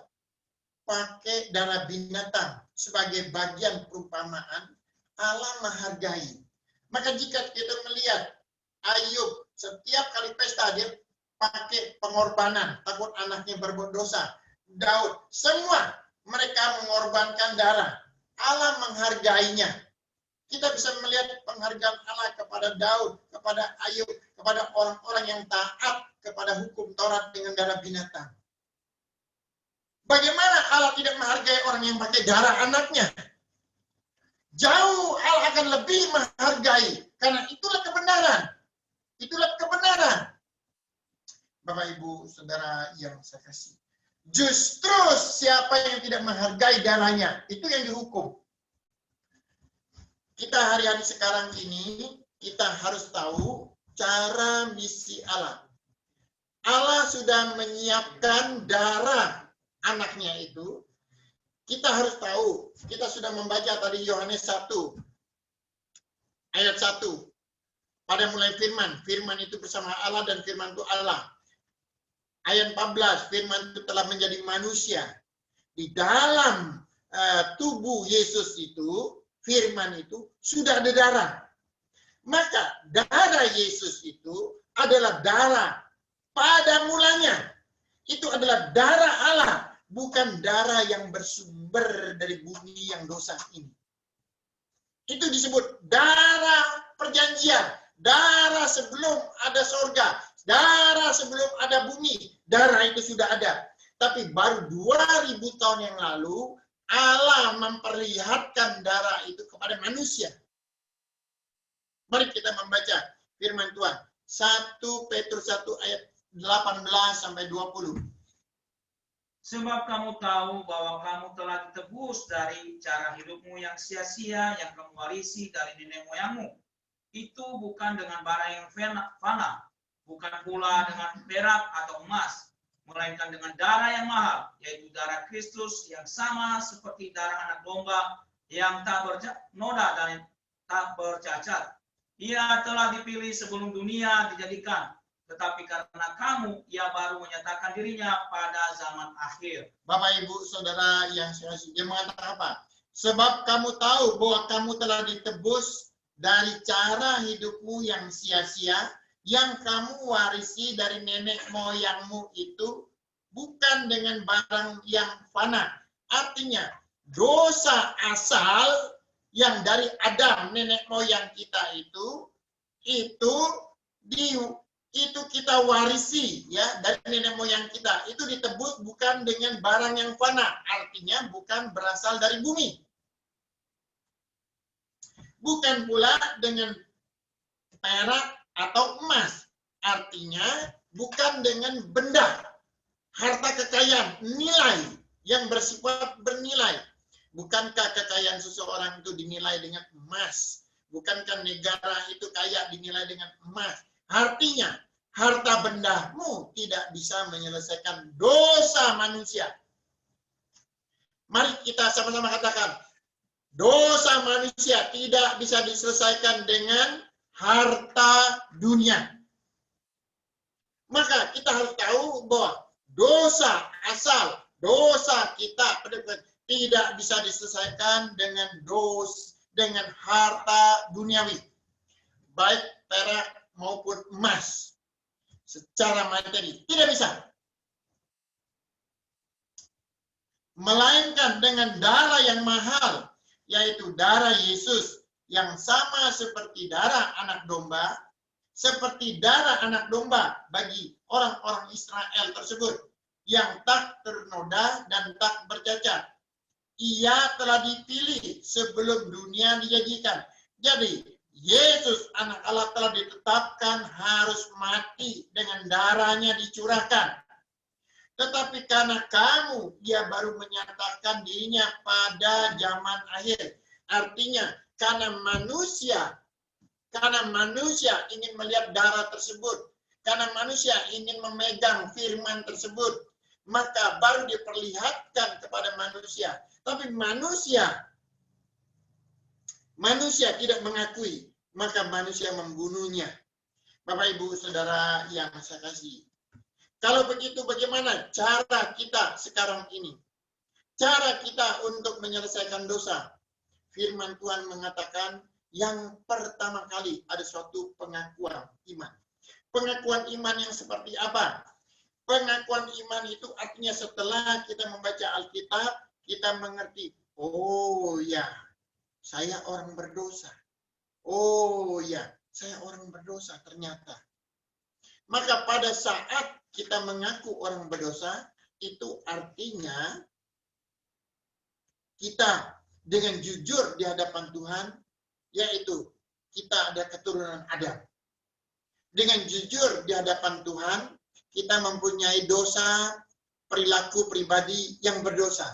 Speaker 1: pakai darah binatang sebagai bagian perumpamaan, Allah menghargai. Maka jika kita melihat Ayub, setiap kali pesta dia pakai pengorbanan, takut anaknya berbuat dosa. Daud, semua mereka mengorbankan darah. Allah menghargainya. Kita bisa melihat penghargaan Allah kepada Daud, kepada Ayub, kepada orang-orang yang taat kepada hukum Taurat dengan darah binatang. Bagaimana Allah tidak menghargai orang yang pakai darah anaknya? Jauh Allah akan lebih menghargai, karena itulah kebenaran. Itulah kebenaran. Bapak, Ibu, Saudara yang saya kasih. Justru siapa yang tidak menghargai darahnya, itu yang dihukum. Kita hari-hari sekarang ini, kita harus tahu cara misi Allah. Allah sudah menyiapkan darah anaknya itu. Kita harus tahu, kita sudah membaca tadi Yohanes 1, ayat 1. Pada mulai firman, firman itu bersama Allah dan firman itu Allah. Ayat 14, firman itu telah menjadi manusia. Di dalam tubuh Yesus itu, firman itu sudah ada darah. Maka darah Yesus itu adalah darah pada mulanya. Itu adalah darah Allah, bukan darah yang bersumber dari bumi yang dosa ini. Itu disebut darah perjanjian, darah sebelum ada sorga, darah sebelum ada bumi, darah itu sudah ada. Tapi baru 2000 tahun yang lalu, Allah memperlihatkan darah itu kepada manusia. Mari kita membaca firman Tuhan. 1 Petrus 1 ayat sampai 20.
Speaker 5: Sebab kamu tahu bahwa kamu telah ditebus dari cara hidupmu yang sia-sia yang kamu warisi dari nenek moyangmu. Itu bukan dengan barang yang fana, bukan pula dengan perak atau emas, melainkan dengan darah yang mahal, yaitu darah Kristus yang sama seperti darah anak domba yang tak bernoda dan tak bercacat. Ia telah dipilih sebelum dunia dijadikan, tetapi karena kamu, ia baru menyatakan dirinya pada zaman akhir.
Speaker 1: Bapak, Ibu, Saudara yang saya kasih, dia mengatakan apa? Sebab kamu tahu bahwa kamu telah ditebus dari cara hidupmu yang sia-sia, yang kamu warisi dari nenek moyangmu itu, bukan dengan barang yang fana. Artinya, dosa asal yang dari Adam, nenek moyang kita itu kita warisi ya dari nenek moyang kita. Itu ditebus bukan dengan barang yang fana, artinya bukan berasal dari bumi. Bukan pula dengan perak atau emas, artinya bukan dengan benda, harta kekayaan, nilai yang bersifat bernilai. Bukankah kekayaan seseorang itu dinilai dengan emas? Bukankah negara itu kaya dinilai dengan emas? Artinya, harta bendamu tidak bisa menyelesaikan dosa manusia. Mari kita sama-sama katakan, dosa manusia tidak bisa diselesaikan dengan harta dunia. Maka kita harus tahu bahwa dosa asal, dosa kita tidak bisa diselesaikan dengan harta duniawi, baik perak maupun emas. Secara materi tidak bisa, melainkan dengan darah yang mahal, yaitu darah Yesus yang sama seperti darah anak domba, seperti darah anak domba bagi orang-orang Israel tersebut yang tak ternoda dan tak bercacat. Ia telah dipilih sebelum dunia dijadikan. Jadi, Yesus anak Allah telah ditetapkan harus mati dengan darahnya dicurahkan. Tetapi karena kamu, dia baru menyatakan dirinya pada zaman akhir. Artinya, karena manusia ingin melihat darah tersebut, karena manusia ingin memegang firman tersebut, maka baru diperlihatkan kepada manusia. Tapi manusia tidak mengakui, maka manusia membunuhnya. Bapak, Ibu, Saudara yang saya kasih. Kalau begitu, bagaimana cara kita sekarang ini? Cara kita untuk menyelesaikan dosa. Firman Tuhan mengatakan yang pertama kali ada suatu pengakuan iman. Pengakuan iman yang seperti apa? Pengakuan iman itu artinya setelah kita membaca Alkitab, kita mengerti, oh ya, saya orang berdosa. Oh ya, saya orang berdosa ternyata. Maka pada saat kita mengaku orang berdosa, itu artinya kita dengan jujur di hadapan Tuhan, yaitu kita ada keturunan Adam. Dengan jujur di hadapan Tuhan, kita mempunyai dosa, perilaku pribadi yang berdosa.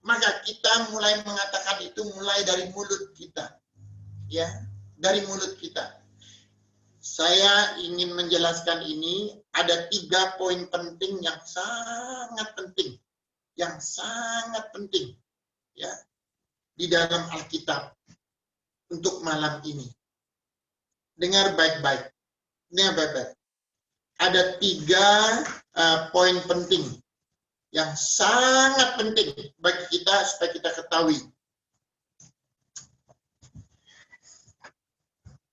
Speaker 1: Maka kita mulai mengatakan itu mulai dari mulut kita. Ya, dari mulut kita. Saya ingin menjelaskan ini, ada 3 poin penting yang sangat penting. Yang sangat penting. Ya, di dalam Alkitab untuk malam ini. Dengar baik-baik. Dengar baik-baik. Ada 3 poin penting yang sangat penting bagi kita supaya kita ketahui.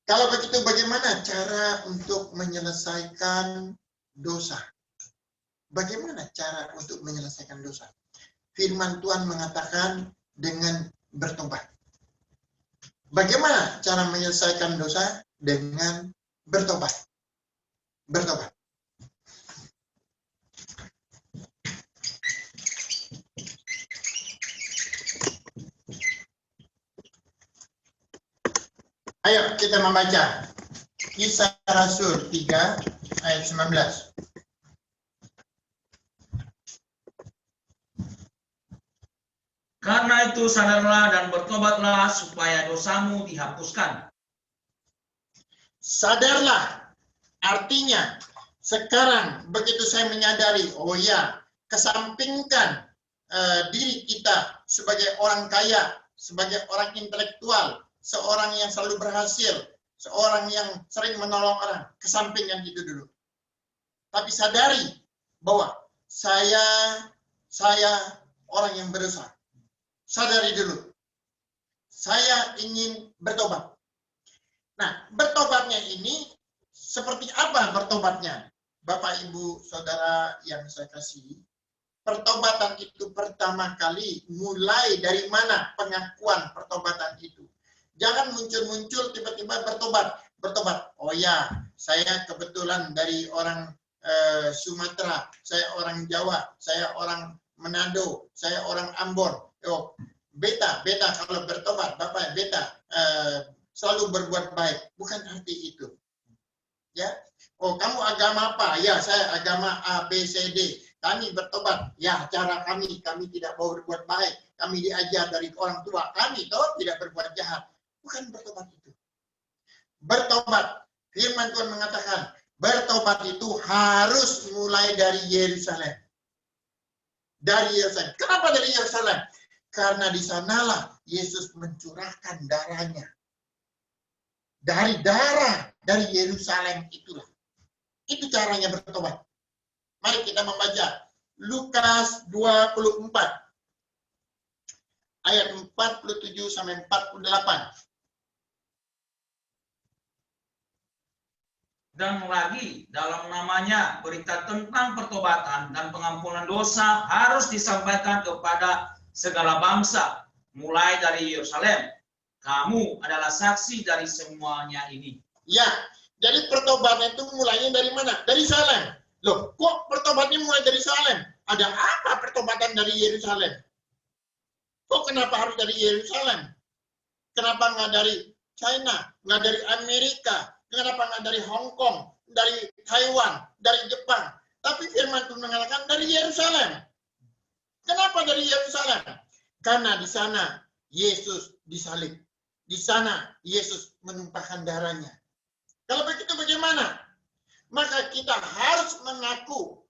Speaker 1: Kalau begitu, bagaimana cara untuk menyelesaikan dosa? Bagaimana cara untuk menyelesaikan dosa? Firman Tuhan mengatakan dengan bertobat. Bagaimana cara menyelesaikan dosa? Dengan bertobat. Bertobat. Ayo kita membaca Kisah Rasul 3 ayat 19.
Speaker 5: Karena itu sadarlah dan bertobatlah supaya dosamu dihapuskan.
Speaker 1: Sadarlah, artinya sekarang begitu saya menyadari, oh ya, kesampingkan diri kita sebagai orang kaya, sebagai orang intelektual, seorang yang selalu berhasil, seorang yang sering menolong orang, kesampingkan itu dulu. Tapi sadari bahwa saya orang yang berdosa. Sadari dulu, saya ingin bertobat. Nah, bertobatnya ini seperti apa bertobatnya? Bapak, Ibu, Saudara yang saya kasihi, pertobatan itu pertama kali mulai dari mana pengakuan pertobatan itu? Jangan muncul-muncul tiba-tiba bertobat. Oh ya, saya kebetulan dari orang Sumatera, saya orang Jawa, saya orang Manado, saya orang Ambon. Oh, beta kalau bertobat, Bapak beta selalu berbuat baik. Bukan arti itu. Ya. Oh, kamu agama apa? Ya, saya agama A, B, C, D. Kami bertobat. Ya, cara kami tidak mau berbuat baik. Kami diajar dari orang tua kami tidak berbuat jahat. Bukan bertobat itu. Bertobat. Firman Tuhan mengatakan, bertobat itu harus mulai dari Yerusalem. Dari Yerusalem. Kenapa dari Yerusalem? Karena di sanalah Yesus mencurahkan darahnya. Dari darah dari Yerusalem itulah. Itu caranya bertobat. Mari kita membaca Lukas 24 ayat 47 sampai 48.
Speaker 5: Dan lagi dalam namanya berita tentang pertobatan dan pengampunan dosa harus disampaikan kepada segala bangsa, mulai dari Yerusalem. Kamu adalah saksi dari semuanya ini.
Speaker 1: Ya, jadi pertobatan itu mulainya dari mana? Dari Yerusalem. Loh, kok pertobatannya mulai dari Yerusalem? Ada apa pertobatan dari Yerusalem? Kok kenapa harus dari Yerusalem? Kenapa nggak dari China, nggak dari Amerika? Kenapa nggak dari Hong Kong, dari Taiwan, dari Jepang? Tapi firman Tuhan mengatakan dari Yerusalem. Kenapa dari Yerusalem? Karena di sana Yesus disalib. Di sana Yesus menumpahkan darahnya. Kalau begitu bagaimana? Maka kita harus mengaku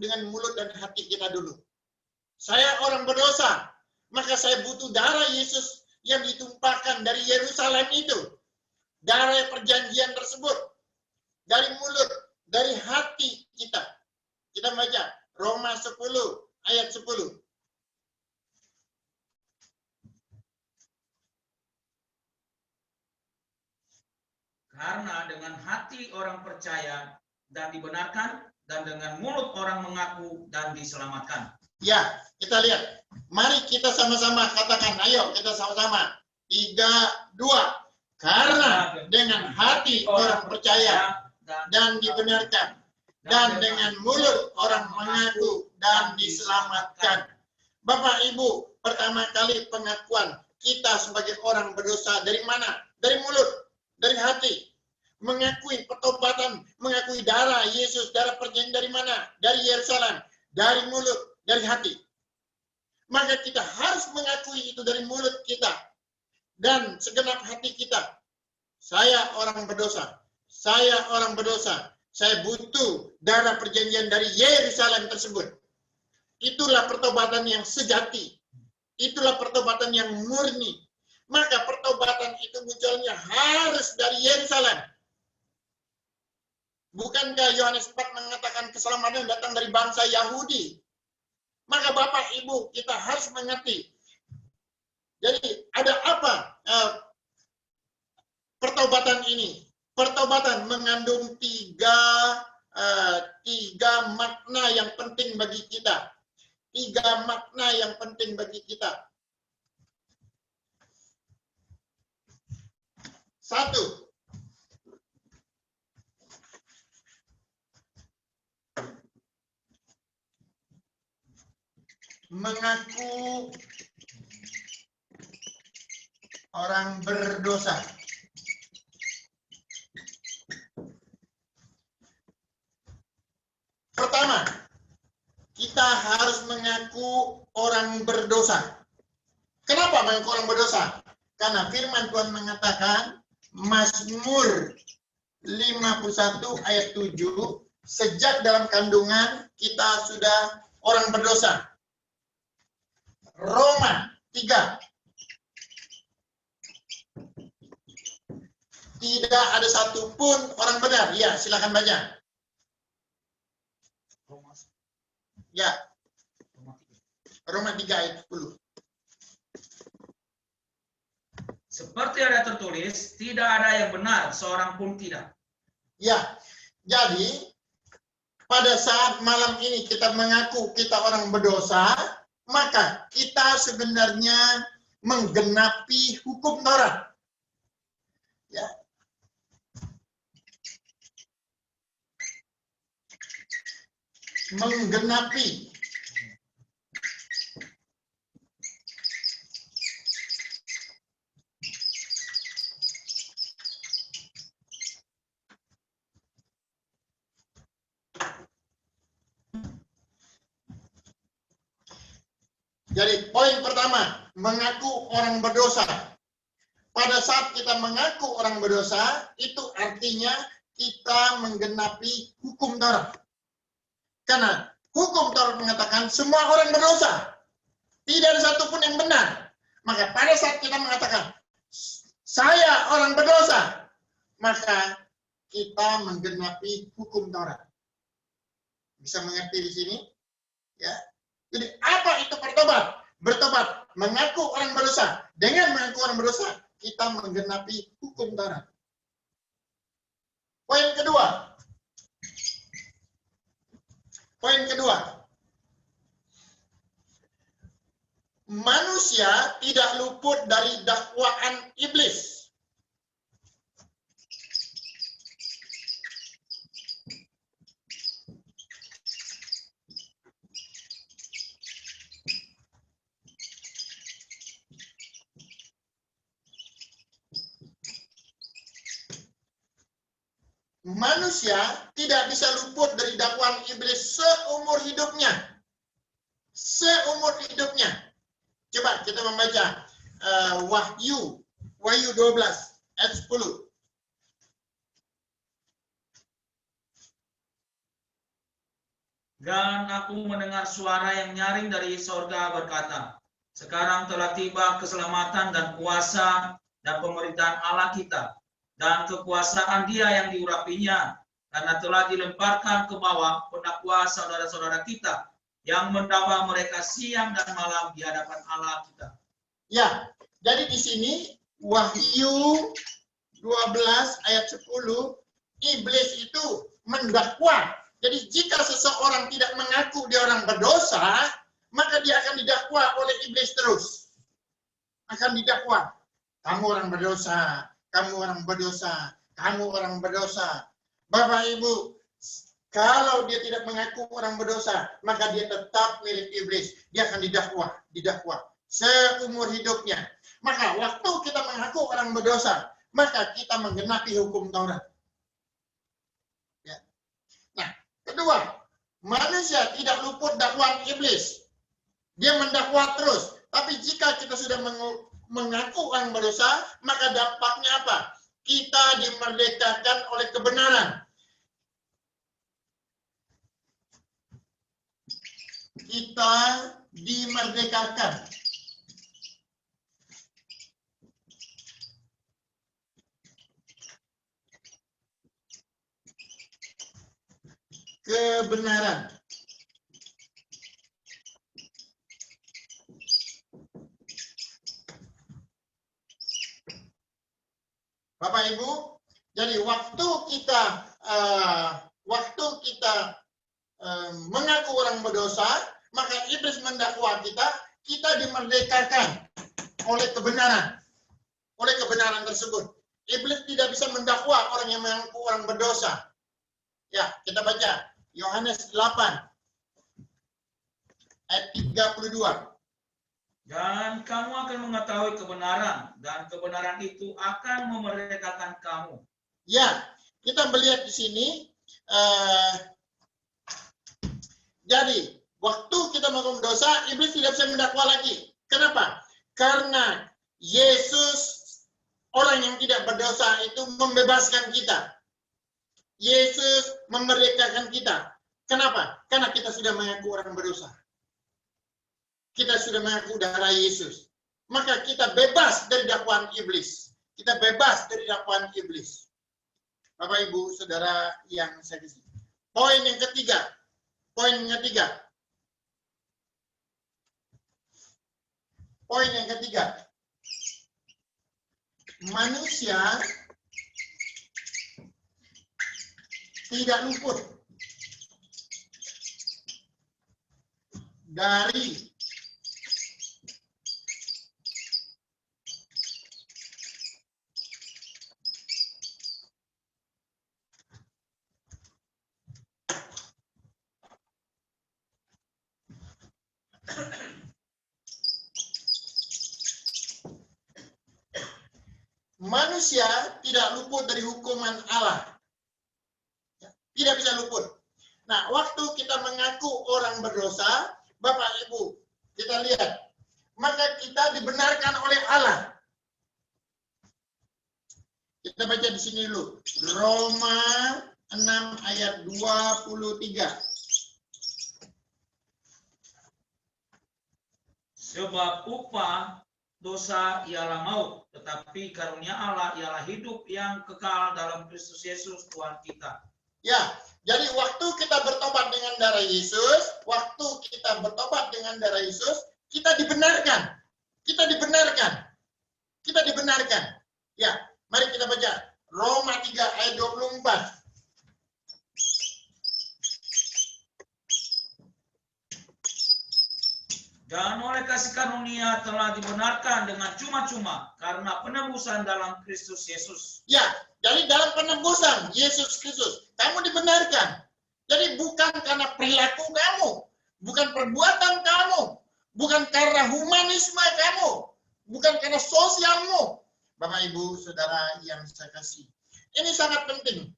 Speaker 1: dengan mulut dan hati kita dulu. Saya orang berdosa, maka saya butuh darah Yesus yang ditumpahkan dari Yerusalem itu. Darah perjanjian tersebut. Dari mulut, dari hati kita. Kita baca Roma 10 ayat 10.
Speaker 5: Karena dengan hati orang percaya dan dibenarkan, dan dengan mulut orang mengaku dan diselamatkan.
Speaker 1: Ya, kita lihat. Mari kita sama-sama katakan, ayo kita sama-sama. 3, 2. Karena dengan hati orang percaya dan dibenarkan, dan dengan mulut orang mengaku dan diselamatkan. Bapak Ibu, pertama kali pengakuan kita sebagai orang berdosa dari mana? Dari mulut, dari hati. Mengakui pertobatan, mengakui darah Yesus, darah perjanjian dari mana? Dari Yerusalem, dari mulut, dari hati. Maka kita harus mengakui itu dari mulut kita dan segenap hati kita. Saya orang berdosa. Saya orang berdosa. Saya butuh darah perjanjian dari Yerusalem tersebut. Itulah pertobatan yang sejati. Itulah pertobatan yang murni. Maka pertobatan itu munculnya harus dari Yerusalem. Bukankah Yohanes 4 mengatakan keselamatan datang dari bangsa Yahudi? Maka Bapak Ibu kita harus mengerti. Jadi ada apa pertobatan ini? Pertobatan mengandung tiga makna yang penting bagi kita. 3 makna yang penting bagi kita. 1. Mengaku orang berdosa. kita harus mengaku orang berdosa. Kenapa mengaku orang berdosa? Karena firman Tuhan mengatakan, Mazmur 51 ayat 7, sejak dalam kandungan kita sudah orang berdosa. Roma 3. Tidak ada satupun orang benar. Ya, silakan baca. Ya. Roma 3 ayat 10.
Speaker 5: Seperti ada tertulis, tidak ada yang benar, seorang pun tidak.
Speaker 1: Ya, jadi pada saat malam ini kita mengaku kita orang berdosa, maka kita sebenarnya menggenapi hukum Taurat. Ya. Menggenapi. Jadi poin pertama, mengaku orang berdosa. Pada saat kita mengaku orang berdosa, itu artinya kita menggenapi hukum Taurat. Karena hukum Taurat mengatakan semua orang berdosa. Tidak ada satupun yang benar. Maka pada saat kita mengatakan, saya orang berdosa, maka kita menggenapi hukum Taurat. Bisa mengerti di sini? Ya. Jadi apa itu bertobat? Bertobat, mengaku orang berdosa. Dengan mengaku orang berdosa, kita menggenapi hukum Taurat. Poin kedua. Manusia tidak luput dari dakwaan iblis. Manusia tidak bisa luput dari dakwaan iblis seumur hidupnya. Seumur hidupnya. Coba kita membaca Wahyu 12 ayat 10.
Speaker 5: Dan aku mendengar suara yang nyaring dari sorga berkata, sekarang telah tiba keselamatan dan kuasa dan pemerintahan Allah kita, dan kekuasaan Dia yang diurapinya, karena telah dilemparkan ke bawah pendakwa saudara-saudara kita, yang mendakwa mereka siang dan malam di hadapan Allah kita.
Speaker 1: Ya, jadi di sini Wahyu 12 ayat 10, iblis itu mendakwa. Jadi jika seseorang tidak mengaku dia orang berdosa, maka dia akan didakwa oleh iblis terus. Akan didakwa. Kamu orang berdosa, kamu orang berdosa, kamu orang berdosa. Bapak Ibu, kalau dia tidak mengaku orang berdosa, maka dia tetap milik iblis. Dia akan didakwa seumur hidupnya. Maka waktu kita mengaku orang berdosa, maka kita menggenapi hukum Taurat. Ya. Nah, kedua, manusia tidak luput dakwaan iblis. Dia mendakwa terus. Tapi jika kita sudah mengaku orang berdosa, maka dampaknya apa? Kita dimerdekakan oleh kebenaran. Kita dimerdekakan. Kebenaran. Bapak Ibu, jadi waktu kita mengaku orang berdosa, maka iblis mendakwa kita dimerdekakan oleh kebenaran. Oleh kebenaran tersebut. Iblis tidak bisa mendakwa orang yang mengaku orang berdosa. Ya, kita baca Yohanes 8 ayat 32.
Speaker 5: Dan kamu akan mengetahui kebenaran, dan kebenaran itu akan memerdekakan kamu.
Speaker 1: Ya, kita melihat di sini. Jadi Waktu kita melakukan dosa, iblis tidak bisa mendakwa lagi. Kenapa? Karena Yesus, orang yang tidak berdosa itu membebaskan kita. Yesus memerdekakan kita. Kenapa? Karena kita sudah mengaku orang berdosa. Kita sudah mengaku darah Yesus. Maka kita bebas dari dakwaan iblis. Kita bebas dari dakwaan iblis. Bapak, Ibu, Saudara yang saya kasih. Poin yang ketiga. Poin yang ketiga. Poin yang ketiga. Manusia tidak luput dari manusia tidak luput dari hukuman Allah. Tidak bisa luput. Nah, waktu kita mengaku orang berdosa, Bapak Ibu, kita lihat, maka kita dibenarkan oleh Allah. Kita baca di sini dulu. Roma 6 ayat 23.
Speaker 5: Sebab upah dosa ialah maut, tetapi karunia Allah ialah hidup yang kekal dalam Kristus Yesus Tuhan kita.
Speaker 1: Ya, jadi waktu kita bertobat dengan darah Yesus, waktu kita bertobat dengan darah Yesus, kita dibenarkan. Kita dibenarkan. Kita dibenarkan. Ya, mari kita baca Roma 3 ayat 24.
Speaker 5: Dan oleh kasih karunia telah dibenarkan dengan cuma-cuma karena penebusan dalam Kristus Yesus.
Speaker 1: Ya, jadi dalam penebusan Yesus Kristus, kamu dibenarkan. Jadi bukan karena perilaku kamu, bukan perbuatan kamu, bukan karena humanisme kamu, bukan karena sosialmu. Bapak, Ibu, Saudara yang saya kasih. Ini sangat penting.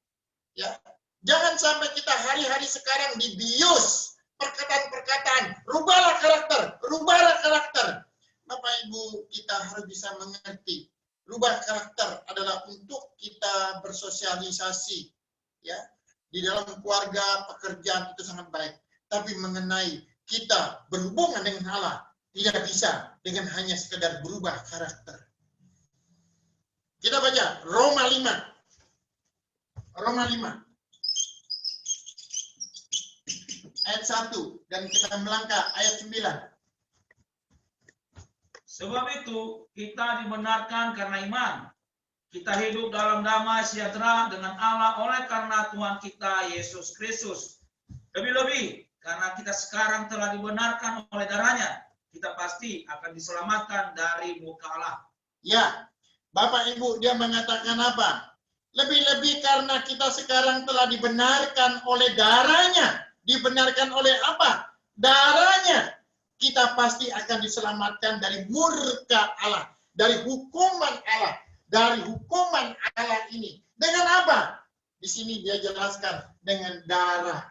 Speaker 1: Ya, jangan sampai kita hari-hari sekarang dibius perkataan-perkataan, rubahlah karakter. Bapak Ibu, kita harus bisa mengerti, rubah karakter adalah untuk kita bersosialisasi, ya, di dalam keluarga, pekerjaan itu sangat baik. Tapi mengenai kita berhubungan dengan Allah, tidak bisa dengan hanya sekedar berubah karakter. Kita baca Roma 5. Roma 5. Ayat 1 dan kita melangkah ayat 9.
Speaker 5: Sebab itu kita dibenarkan karena iman. Kita hidup dalam damai sejahtera dengan Allah oleh karena Tuhan kita Yesus Kristus. Lebih-lebih karena kita sekarang telah dibenarkan oleh darahnya, kita pasti akan diselamatkan dari murka Allah.
Speaker 1: Ya, Bapak Ibu, dia mengatakan apa? Lebih-lebih karena kita sekarang telah dibenarkan oleh darahnya. Dibenarkan oleh apa? Darahnya. Kita pasti akan diselamatkan dari murka Allah, dari hukuman Allah, dari hukuman Allah ini. Dengan apa? Di sini dia jelaskan dengan darah.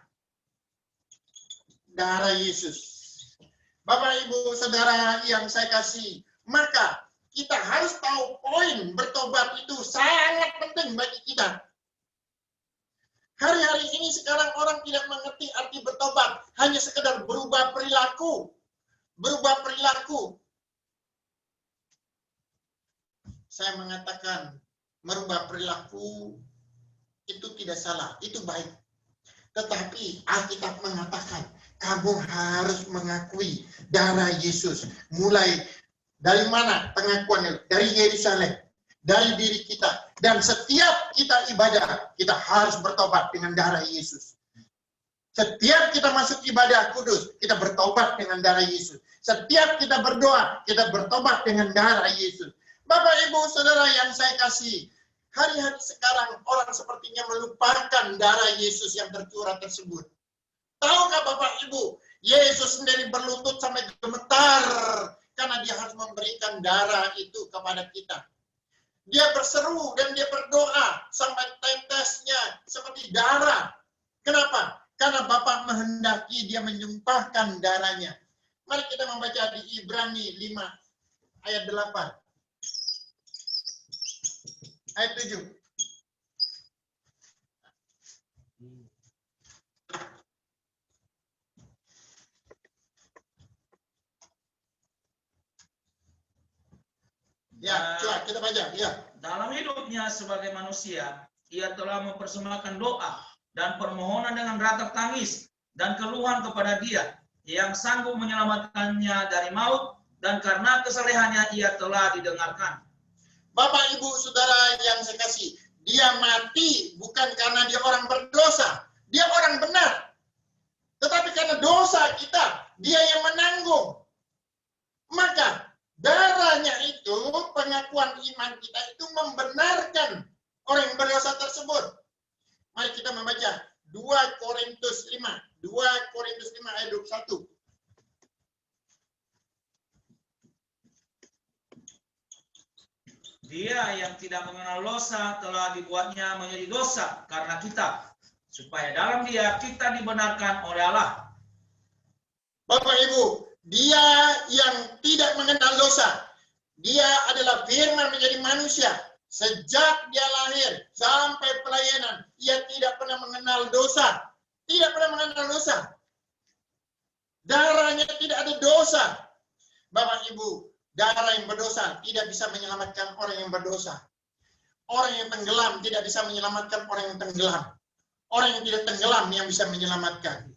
Speaker 1: Darah Yesus. Bapak, Ibu, Saudara yang saya kasih, maka kita harus tahu poin bertobat itu sangat penting bagi kita. Hari-hari ini sekarang orang tidak mengerti arti bertobat, hanya sekedar berubah perilaku. Berubah perilaku. Saya mengatakan merubah perilaku itu tidak salah, itu baik. Tetapi Alkitab mengatakan kamu harus mengakui darah Yesus. Mulai dari mana pengakuannya? Dari Yerusalem, dari diri kita. Dan setiap kita ibadah, kita harus bertobat dengan darah Yesus. Setiap kita masuk ibadah kudus, kita bertobat dengan darah Yesus. Setiap kita berdoa, kita bertobat dengan darah Yesus. Bapak, Ibu, Saudara yang saya kasih, hari-hari sekarang orang sepertinya melupakan darah Yesus yang tercurah tersebut. Tahukah Bapak, Ibu, Yesus sendiri berlutut sampai gemetar karena dia harus memberikan darah itu kepada kita. Dia berseru dan dia berdoa sampai tetesnya seperti darah. Kenapa? Karena Bapa menghendaki dia menyumpahkan darahnya. Mari kita membaca di Ibrani 5 ayat 8. Ayat 7. Ya, coba kita baca. Ya.
Speaker 5: Dalam hidupnya sebagai manusia, ia telah mempersembahkan doa dan permohonan dengan ratap tangis dan keluhan kepada Dia yang sanggup menyelamatkannya dari maut, dan karena kesalehannya ia telah didengarkan.
Speaker 1: Bapak, Ibu, Saudara yang saya kasih, dia mati bukan karena dia orang berdosa, dia orang benar. Tetapi karena dosa kita, dia yang menanggung. Maka darahnya itu, pengakuan iman kita itu membenarkan orang yang berdosa tersebut. Mari kita membaca 2 Korintus 5 ayat 21.
Speaker 5: Dia yang tidak mengenal dosa telah dibuatnya menjadi dosa karena kita, supaya dalam Dia kita dibenarkan oleh Allah.
Speaker 1: Bapak Ibu, dia yang tidak mengenal dosa, dia adalah firman menjadi manusia. Sejak dia lahir sampai pelayanan, ia tidak pernah mengenal dosa. Tidak pernah mengenal dosa. Darahnya tidak ada dosa. Bapak Ibu, darah yang berdosa tidak bisa menyelamatkan orang yang berdosa. Orang yang tenggelam tidak bisa menyelamatkan orang yang tenggelam. Orang yang tidak tenggelam yang bisa menyelamatkan.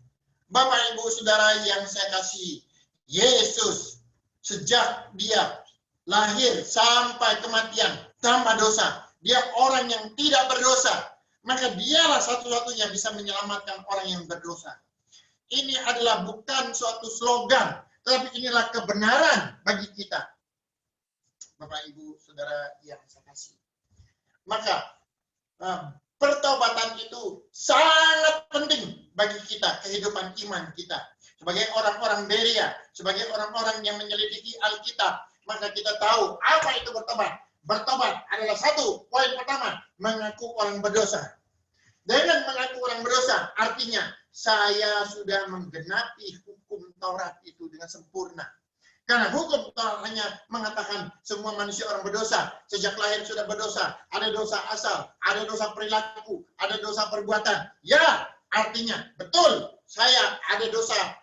Speaker 1: Bapak, Ibu, Saudara yang saya kasih, Yesus sejak dia lahir sampai kematian tanpa dosa. Dia orang yang tidak berdosa. Maka dialah satu-satunya yang bisa menyelamatkan orang yang berdosa. Ini adalah bukan suatu slogan, tetapi inilah kebenaran bagi kita. Bapak, Ibu, Saudara yang saya kasih. Maka pertobatan itu sangat penting bagi kita, kehidupan iman kita. Sebagai orang-orang Berea, sebagai orang-orang yang menyelidiki Alkitab, maka kita tahu apa itu bertobat. Bertobat adalah satu, poin pertama, mengaku orang berdosa. Dengan mengaku orang berdosa, artinya saya sudah menggenapi hukum Taurat itu dengan sempurna. Karena hukum Taurat hanya mengatakan semua manusia orang berdosa. Sejak lahir sudah berdosa. Ada dosa asal, ada dosa perilaku, ada dosa perbuatan. Ya, artinya betul saya ada dosa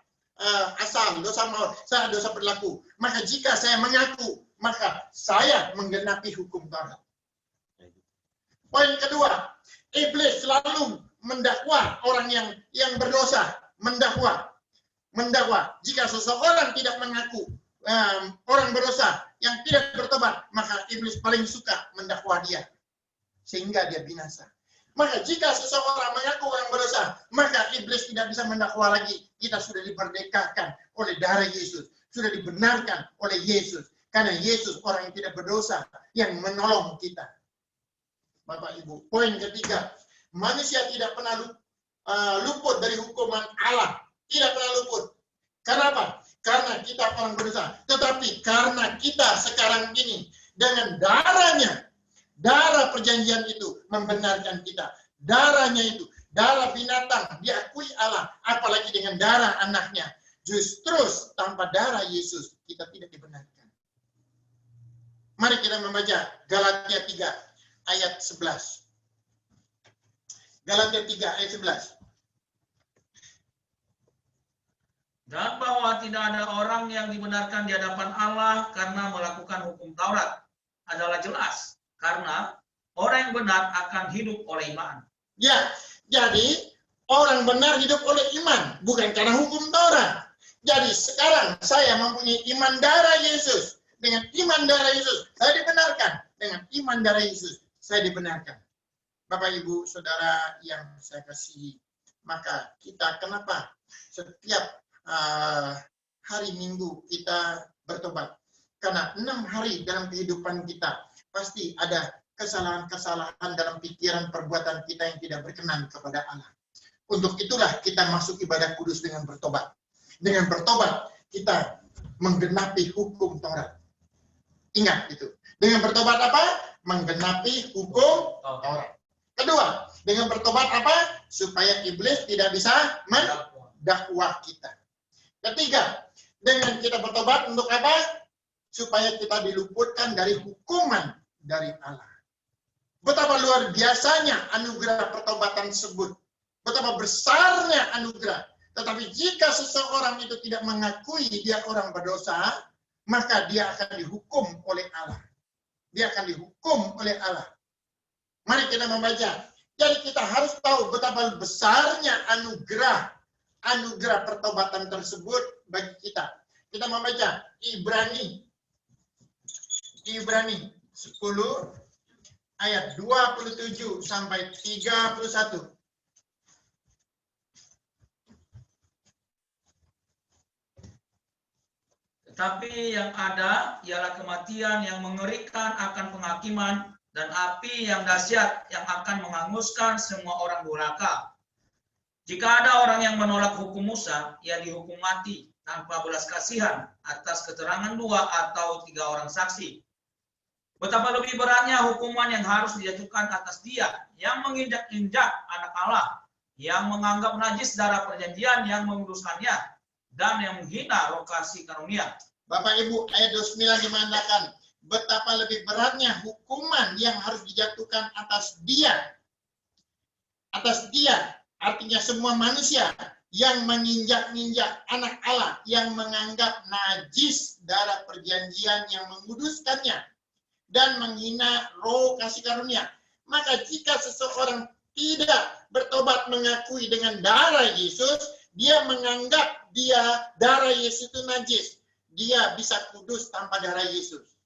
Speaker 1: asal, dosa maut, saya ada dosa perilaku. Maka jika saya mengaku, maka saya menggenapi hukum Taurat. Poin kedua, iblis selalu mendakwa orang yang berdosa, mendakwa. Jika seseorang tidak mengaku orang berdosa yang tidak bertobat, maka iblis paling suka mendakwa dia sehingga dia binasa. Maka jika seseorang mengaku orang berdosa, maka iblis tidak bisa mendakwa lagi. Kita sudah diperdekakan oleh darah Yesus, sudah dibenarkan oleh Yesus, karena Yesus orang yang tidak berdosa yang menolong kita. Bapak Ibu, poin ketiga, manusia tidak pernah luput dari hukuman Allah. Tidak pernah luput. Kenapa? Karena kita orang berdosa. Tetapi karena kita sekarang ini dengan darahnya, darah perjanjian itu membenarkan kita. Darahnya itu, darah binatang diakui Allah, apalagi dengan darah anaknya. Justru tanpa darah Yesus kita tidak dibenarkan. Mari kita membaca Galatia 3 ayat 11. Galatia 3 ayat 11.
Speaker 5: Dan bahwa tidak ada orang yang dibenarkan di hadapan Allah karena melakukan hukum Taurat adalah jelas. Karena orang yang benar akan hidup oleh iman.
Speaker 1: Ya, jadi orang benar hidup oleh iman, bukan karena hukum Taurat. Jadi sekarang saya mempunyai iman darah Yesus. Dengan iman darah Yesus, saya dibenarkan. Dengan iman darah Yesus, saya dibenarkan. Bapak, Ibu, Saudara yang saya kasihi, maka kita kenapa setiap hari Minggu kita bertobat? Karena 6 hari dalam kehidupan kita pasti ada kesalahan-kesalahan dalam pikiran perbuatan kita yang tidak berkenan kepada Allah. Untuk itulah kita masuk ibadah kudus dengan bertobat. Dengan bertobat kita menggenapi hukum Taurat. Ingat itu. Dengan bertobat apa? Menggenapi hukum Taurat. Kedua, dengan bertobat apa? Supaya iblis tidak bisa mendakwah kita. Ketiga, dengan kita bertobat untuk apa? Supaya kita diluputkan dari hukuman dari Allah. Betapa luar biasanya anugerah pertobatan tersebut. Betapa besarnya anugerah. Tetapi jika seseorang itu tidak mengakui dia orang berdosa, maka dia akan dihukum oleh Allah. Dia akan dihukum oleh Allah. Mari kita membaca. Jadi kita harus tahu betapa besarnya anugerah pertobatan tersebut bagi kita. Kita membaca Ibrani 10 ayat 27 sampai 31.
Speaker 5: Tetapi yang ada ialah kematian yang mengerikan akan penghakiman dan api yang dahsyat yang akan menghanguskan semua orang durhaka. Jika ada orang yang menolak hukum Musa, ia dihukum mati tanpa belas kasihan atas keterangan 2 atau 3 orang saksi. Betapa lebih beratnya hukuman yang harus dijatuhkan atas dia yang menginjak-injak anak Allah, yang menganggap najis darah perjanjian yang menguduskannya, dan yang menghina roh kasih karunia.
Speaker 1: Bapak Ibu, ayat 29 dimengatakan, betapa lebih beratnya hukuman yang harus dijatuhkan atas dia. Atas dia, artinya semua manusia yang menginjak-injak anak Allah, yang menganggap najis darah perjanjian yang menguduskannya, dan menghina roh kasih karunia. Maka jika seseorang tidak bertobat mengakui dengan darah Yesus, dia menganggap darah Yesus itu najis. Dia bisa kudus tanpa darah Yesus.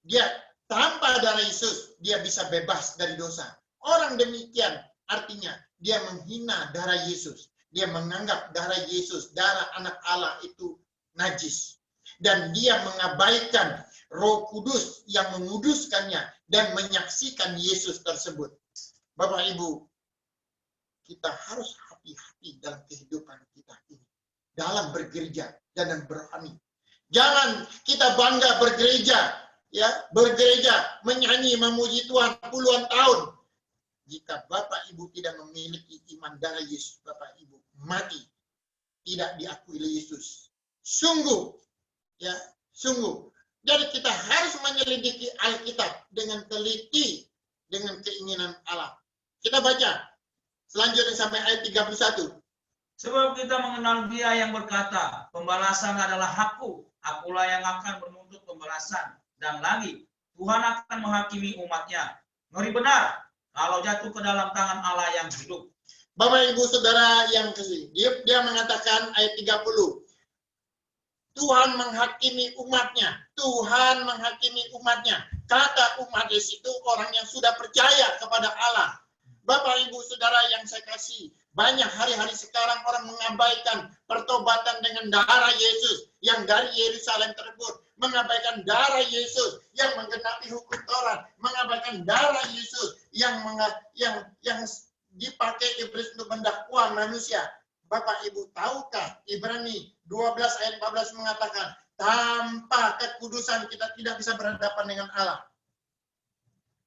Speaker 1: Dia tanpa darah Yesus, dia bisa bebas dari dosa. Orang demikian artinya dia menghina darah Yesus. Dia menganggap darah Yesus, darah anak Allah itu najis. Dan dia mengabaikan Roh Kudus yang menguduskannya dan menyaksikan Yesus tersebut. Bapak Ibu, kita harus hati-hati dalam kehidupan kita ini. Dalam bergereja dan berani. Jangan kita bangga bergereja, ya, bergereja, menyanyi, memuji Tuhan puluhan tahun. Jika Bapak Ibu tidak memiliki iman darah Yesus, Bapak Ibu mati, tidak diakui oleh Yesus. Sungguh, ya, sungguh. Jadi kita harus menyelidiki Alkitab dengan teliti, dengan keinginan Allah. Kita baca selanjutnya sampai ayat 31.
Speaker 5: Sebab kita mengenal Dia yang berkata, pembalasan adalah hakku, akulah yang akan menuntut pembalasan. Dan lagi, Tuhan akan menghakimi umatnya. Ngeri benar kalau jatuh ke dalam tangan Allah yang hidup.
Speaker 1: Bapak Ibu Saudara yang kasih, dia mengatakan ayat 30. Tuhan menghakimi umatnya. Tuhan menghakimi umatnya. Kata umat di situ orang yang sudah percaya kepada Allah. Bapak Ibu Saudara yang saya kasih, banyak hari-hari sekarang orang mengabaikan pertobatan dengan darah Yesus yang dari Yerusalem tersebut, mengabaikan darah Yesus yang menggenapi hukum Taurat, mengabaikan darah Yesus yang dipakai iblis untuk mendakwa manusia. Bapak Ibu tahukah Ibrani 12 ayat 14 mengatakan, tanpa kekudusan kita tidak bisa berhadapan dengan Allah.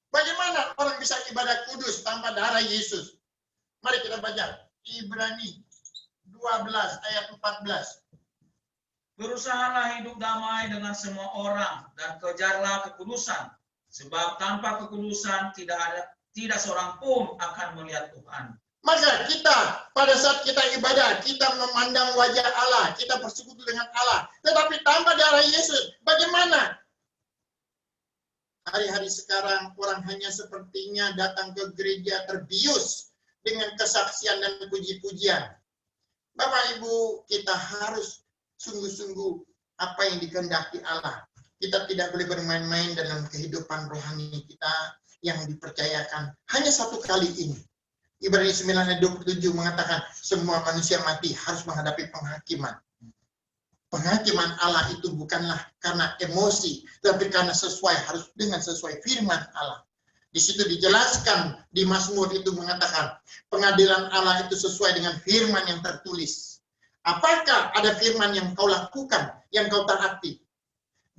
Speaker 1: Bagaimana orang bisa ibadah kudus tanpa darah Yesus? Mari kita baca Ibrani 12 ayat 14.
Speaker 5: Berusahalah hidup damai dengan semua orang dan kejarlah kekudusan, sebab tanpa kekudusan tidak seorang pun akan melihat Tuhan.
Speaker 1: Maka kita pada saat kita ibadah, kita memandang wajah Allah, kita bersekutu dengan Allah. Tetapi tanpa darah Yesus, bagaimana? Hari-hari sekarang orang hanya sepertinya datang ke gereja terbius dengan kesaksian dan puji-pujian. Bapak Ibu, kita harus sungguh-sungguh apa yang dikehendaki Allah. Kita tidak boleh bermain-main dalam kehidupan rohani kita yang dipercayakan hanya satu kali ini. Ibrani 9 ayat 27 mengatakan semua manusia mati harus menghadapi penghakiman. Penghakiman Allah itu bukanlah karena emosi, tapi karena harus dengan sesuai firman Allah. Di situ dijelaskan di Mazmur itu mengatakan pengadilan Allah itu sesuai dengan firman yang tertulis. Apakah ada firman yang kau lakukan, yang kau taati?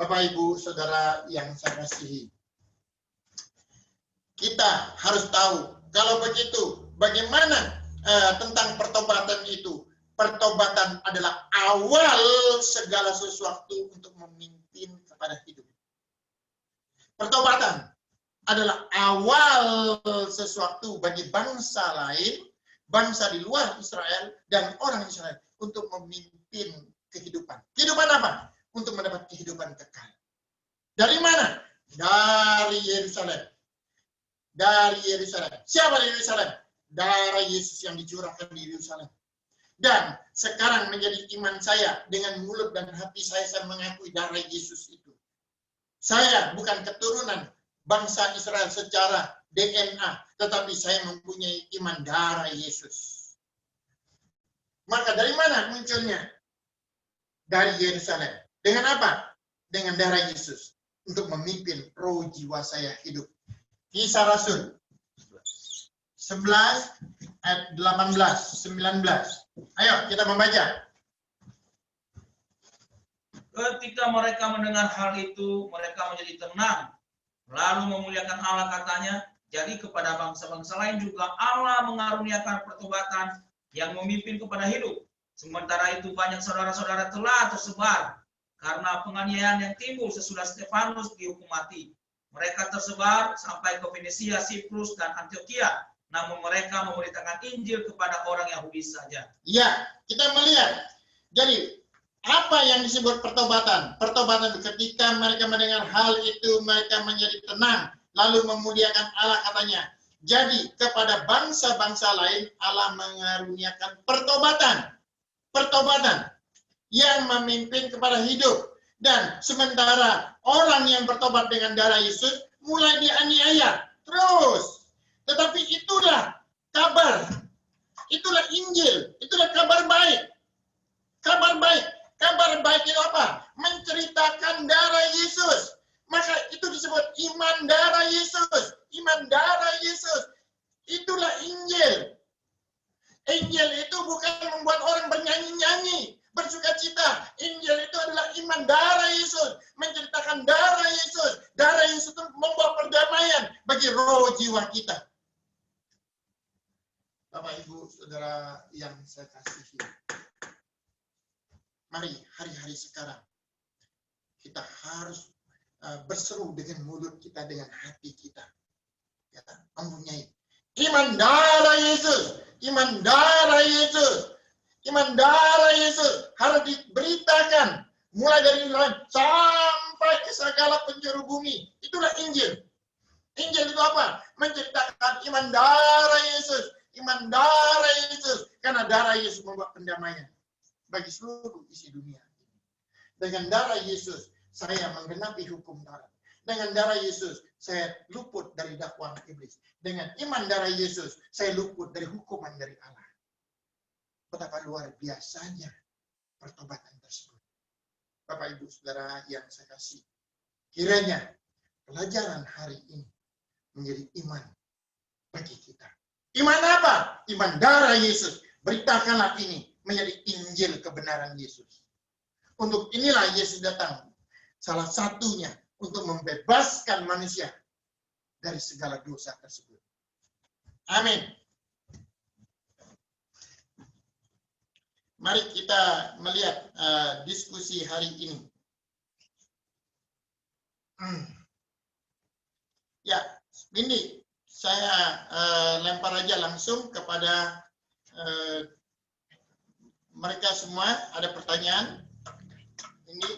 Speaker 1: Bapak Ibu Saudara yang saya kasihi. kita harus tahu. Kalau begitu, bagaimana tentang pertobatan itu? Pertobatan adalah awal segala sesuatu untuk memimpin kepada hidup. Pertobatan adalah awal sesuatu bagi bangsa lain, bangsa di luar Israel, dan orang Israel untuk memimpin kehidupan. Kehidupan apa? Untuk mendapat kehidupan kekal. Dari mana? Dari Yerusalem. Dari Yerusalem. Siapa di Yerusalem? Darah Yesus yang dicurahkan di Yerusalem. Dan sekarang menjadi iman saya, dengan mulut dan hati saya mengakui darah Yesus itu. Saya bukan keturunan bangsa Israel secara DNA, tetapi saya mempunyai iman darah Yesus. Maka dari mana munculnya? Dari Yerusalem. Dengan apa? Dengan darah Yesus. Untuk memimpin roh jiwa saya hidup. Kisah Rasul 11 ayat 18, 19. Ayo kita membaca.
Speaker 5: Ketika mereka mendengar hal itu, mereka menjadi tenang, lalu memuliakan Allah, katanya. Jadi kepada bangsa-bangsa lain juga Allah mengaruniakan pertobatan yang memimpin kepada hidup. Sementara itu banyak saudara-saudara telah tersebar karena penganiayaan yang timbul sesudah Stefanus dihukum mati. Mereka tersebar sampai ke Fenisia, Siprus, dan Antioquia. Namun mereka memberitakan Injil kepada orang Yahudi saja.
Speaker 1: Ya, kita melihat. Jadi, apa yang disebut pertobatan? Pertobatan ketika mereka mendengar hal itu, mereka menjadi tenang, lalu memuliakan Allah, katanya. Jadi, kepada bangsa-bangsa lain, Allah mengaruniakan pertobatan. Pertobatan yang memimpin kepada hidup. Dan sementara orang yang bertobat dengan darah Yesus mulai dianiaya terus. Tetapi itulah kabar, itulah Injil, itulah kabar baik. Kabar baik, kabar baik itu apa? Menceritakan darah Yesus. Maka itu disebut iman darah Yesus. Iman darah Yesus. Itulah Injil. Injil itu bukan membuat orang bernyanyi-nyanyi, bersukacita. Injil itu adalah iman darah Yesus, menceritakan darah Yesus. Darah Yesus itu membawa perdamaian bagi roh jiwa kita. Bapak, Ibu, Saudara yang saya kasihi, mari hari-hari sekarang kita harus berseru dengan mulut kita, dengan hati kita. Ya, mempunyai iman darah Yesus, iman darah Yesus, iman darah Yesus harus diberitakan mulai dari Yerusalem sampai ke segala penjuru bumi. Itulah Injil. Injil itu apa? Menceritakan iman darah Yesus, iman darah Yesus, karena darah Yesus membuat pendamaian bagi seluruh isi dunia. Dengan darah Yesus saya menggenapi hukum Taurat. Dengan darah Yesus saya luput dari dakwaan iblis. Dengan iman darah Yesus saya luput dari hukuman dari Allah. Betapa luar biasanya pertobatan tersebut. Bapak, Ibu, Saudara yang saya kasih, kiranya pelajaran hari ini menjadi iman bagi kita. Iman apa? Iman darah Yesus. Beritakanlah ini menjadi Injil kebenaran Yesus. Untuk inilah Yesus datang. Salah satunya untuk membebaskan manusia dari segala dosa tersebut. Amin. Mari kita melihat diskusi hari ini. Ya, ini saya lempar aja langsung kepada mereka semua. Ada pertanyaan? Ini.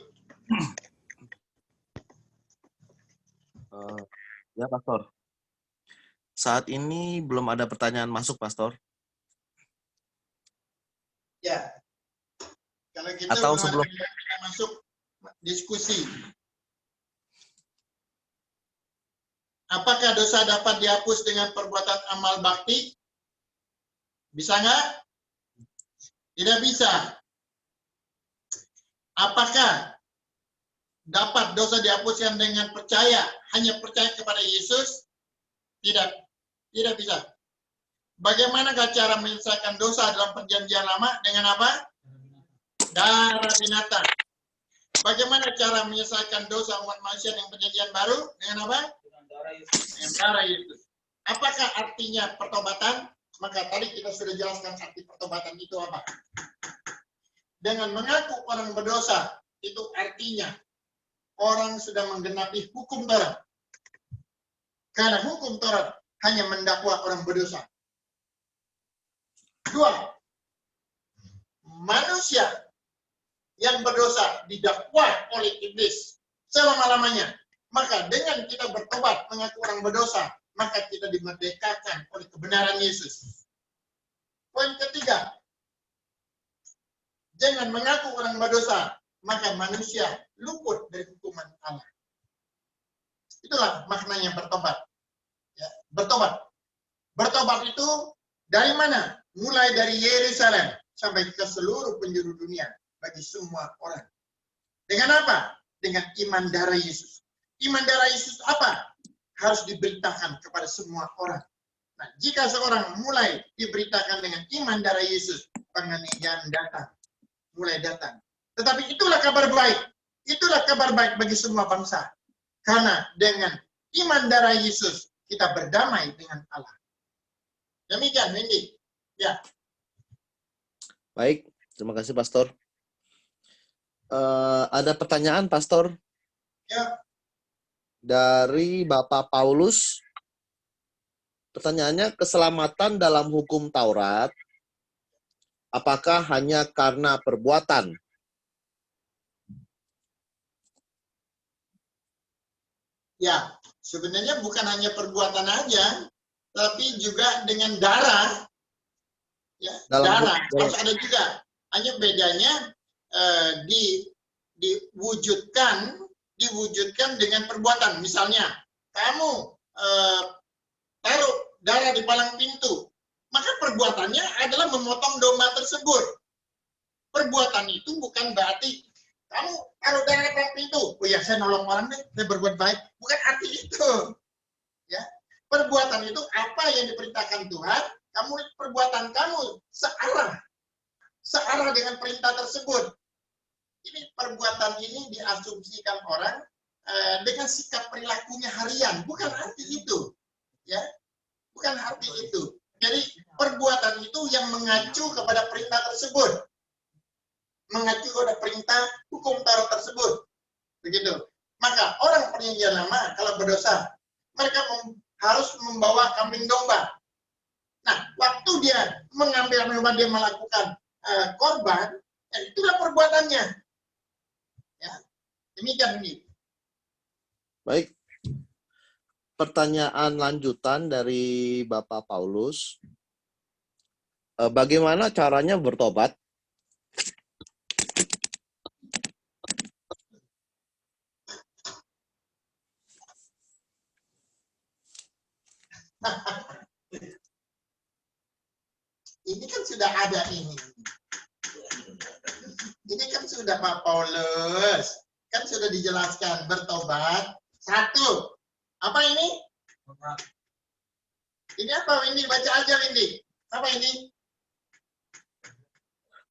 Speaker 2: Ya, Pastor. Saat ini belum ada pertanyaan masuk, Pastor.
Speaker 1: Ya. Kalau gitu
Speaker 2: Atau
Speaker 1: belum
Speaker 2: sebelum
Speaker 1: ada kita masuk diskusi. Apakah dosa dapat dihapus dengan perbuatan amal bakti? Bisa nggak? Tidak bisa. Apakah dapat dosa dihapuskan dengan percaya, hanya percaya kepada Yesus? Tidak. Tidak bisa. Bagaimanakah cara menyelesaikan dosa dalam perjanjian lama? Dengan apa? Darah binatang. Bagaimana cara menyelesaikan dosa umat manusia dengan perjanjian baru? Dengan apa? Dengan darah Yesus. Apakah artinya pertobatan? Maka tadi kita sudah jelaskan arti pertobatan itu apa. Dengan mengaku orang berdosa, itu artinya orang sudah menggenapi hukum Taurat. Karena hukum Taurat hanya mendakwa orang berdosa. Dua, manusia yang berdosa didakwa oleh iblis selama-lamanya. Maka dengan kita bertobat mengaku orang berdosa, maka kita dimerdekakan oleh kebenaran Yesus. Poin ketiga, jangan mengaku orang berdosa, maka manusia luput dari hukuman Allah. Itulah maknanya bertobat. Ya, bertobat. Bertobat itu dari mana? Mulai dari Yerusalem sampai ke seluruh penjuru dunia bagi semua orang. Dengan apa? Dengan iman darah Yesus. Iman darah Yesus apa? Harus diberitakan kepada semua orang. Nah, jika seorang mulai diberitakan dengan iman darah Yesus, penganiayaan datang, mulai datang. Tetapi itulah kabar baik. Itulah kabar baik bagi semua bangsa. Karena dengan iman darah Yesus, kita berdamai dengan Allah. Demikian, Windy. Ya.
Speaker 2: Baik, terima kasih Pastor. Ada pertanyaan Pastor?
Speaker 1: Ya.
Speaker 2: Dari Bapak Paulus. Pertanyaannya, keselamatan dalam hukum Taurat, apakah hanya karena perbuatan?
Speaker 1: Ya, sebenarnya bukan hanya perbuatan aja, tapi juga dengan darah. Ya, darah harus ada juga. Hanya bedanya diwujudkan dengan perbuatan. Misalnya, kamu taruh darah di palang pintu, maka perbuatannya adalah memotong domba tersebut. Perbuatan itu bukan berarti kamu taruh darah di palang pintu. Oh ya, saya nolong orang deh, saya berbuat baik. Bukan arti itu. Ya, perbuatan itu apa yang diperintahkan Tuhan, perbuatan kamu searah dengan perintah tersebut. Ini perbuatan ini diasumsikan orang dengan sikap perilakunya harian, bukan arti itu. Ya, bukan arti itu. Jadi perbuatan itu yang mengacu kepada perintah tersebut, mengacu kepada perintah hukum Taurat tersebut, begitu. Maka orang perjanjian lama kalau berdosa, mereka harus membawa kambing domba. Nah, waktu dia mengambil domba, dia melakukan korban, itulah perbuatannya. Ya, demikian ini.
Speaker 2: Baik. Pertanyaan lanjutan dari Bapak Paulus. Bagaimana caranya bertobat?
Speaker 1: Ini kan sudah ada ini. Ini kan sudah Pak Paulus. Kan sudah dijelaskan bertobat. Satu. Apa ini? Ini apa Windy? Baca aja Windy. Apa ini?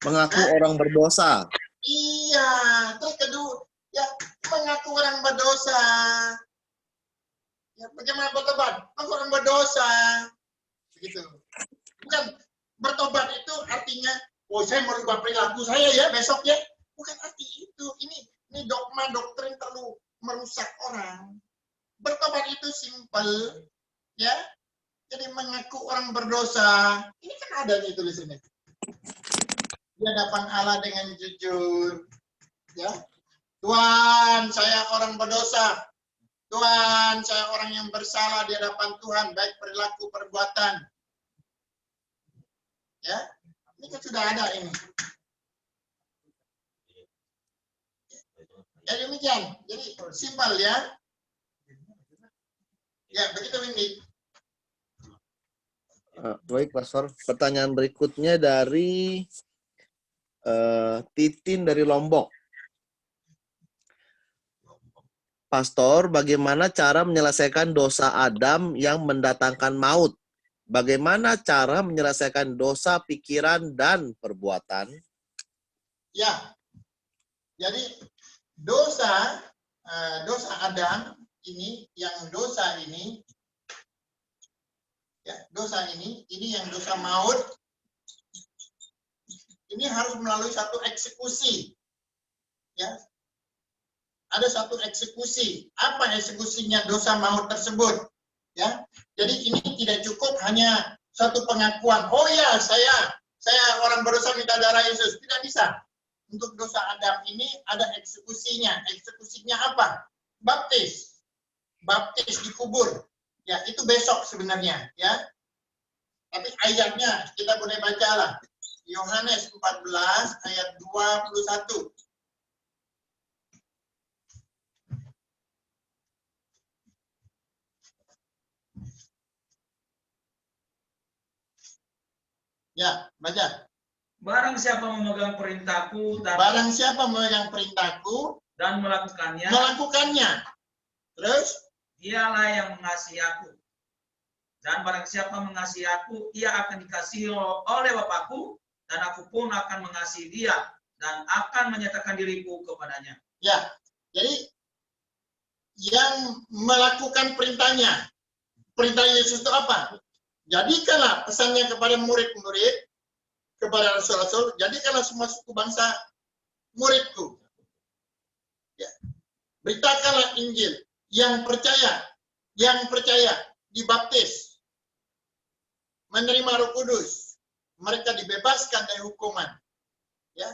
Speaker 2: Mengaku orang berdosa.
Speaker 1: Iya. Terus kedua, ya mengaku orang berdosa. Ya, bagaimana bertobat? Mengaku orang berdosa. Begitu. Bukan bertobat itu artinya, oh saya merubah perilaku saya ya besok ya. Bukan arti itu. Ini dogma doktrin terlalu merusak orang. Bertobat itu simpel, ya. Jadi mengaku orang berdosa. Ini kan ada nih tulisannya. Di hadapan Allah dengan jujur, ya. Tuhan, saya orang berdosa. Tuhan, saya orang yang bersalah di hadapan Tuhan, baik perilaku perbuatan. Ya, ini kan sudah ada ini. Ya demikian. Jadi simpel ya. Ya begitu Windy.
Speaker 2: Baik Pastor. Pertanyaan berikutnya dari Titin dari Lombok. Pastor, bagaimana cara menyelesaikan dosa Adam yang mendatangkan maut? Bagaimana cara menyelesaikan dosa pikiran dan perbuatan?
Speaker 1: Ya, jadi dosa Adam ini, yang dosa ini Ya, dosa ini yang dosa maut, ini harus melalui satu eksekusi. Ya, ada satu eksekusi. Apa eksekusinya dosa maut tersebut? Ya, jadi ini tidak cukup hanya satu pengakuan. Oh ya, saya orang berdosa minta darah Yesus. Tidak bisa. Untuk dosa Adam ini ada eksekusinya. Eksekusinya apa? Baptis. Baptis dikubur. Ya, itu besok sebenarnya, ya. Tapi ayatnya kita boleh baca lah. Yohanes 14 ayat 21. Ya, baca.
Speaker 5: Barang siapa memegang perintahku
Speaker 1: Barang siapa memegang perintahku
Speaker 5: dan melakukannya,
Speaker 1: Terus,
Speaker 5: dialah yang mengasihi aku. Dan barang siapa mengasihi aku, ia akan dikasihi oleh Bapakku, dan aku pun akan mengasihi dia, dan akan menyatakan diriku kepadanya.
Speaker 1: ya, jadi yang melakukan perintahnya, perintah Yesus itu apa? Jadikanlah pesannya kepada murid-murid, kepada rasul-rasul, jadikanlah semua suku bangsa muridku. Ya. Beritakanlah Injil. Yang percaya dibaptis, menerima Roh Kudus, mereka dibebaskan dari hukuman. Ya,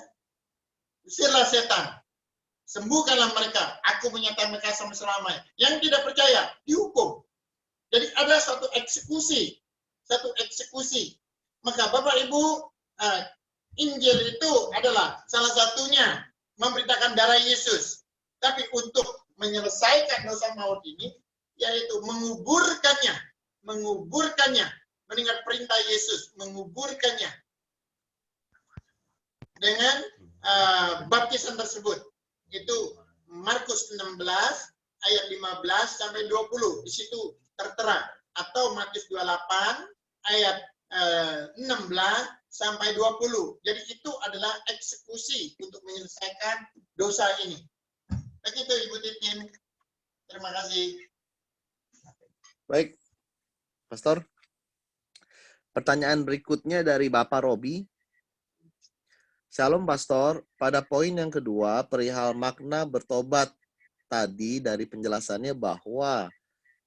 Speaker 1: usirlah setan, sembuhkanlah mereka. Aku menyatakan mereka sama selamanya. Yang tidak percaya dihukum. Jadi ada satu eksekusi, Maka Bapak Ibu, Injil itu adalah salah satunya memberitakan darah Yesus. Tapi untuk menyelesaikan dosa maut ini, yaitu menguburkannya, mendengar perintah Yesus, menguburkannya dengan baptisan tersebut. Itu Markus 16 ayat 15 sampai 20. Di situ tertera. Atau Matius 28 ayat 16 sampai 20. Jadi itu adalah eksekusi untuk menyelesaikan dosa ini. Begitu Ibu Titin. Terima kasih.
Speaker 2: Baik, Pastor. Pertanyaan berikutnya dari Bapak Robi. Shalom Pastor, pada poin yang kedua perihal makna bertobat tadi dari penjelasannya bahwa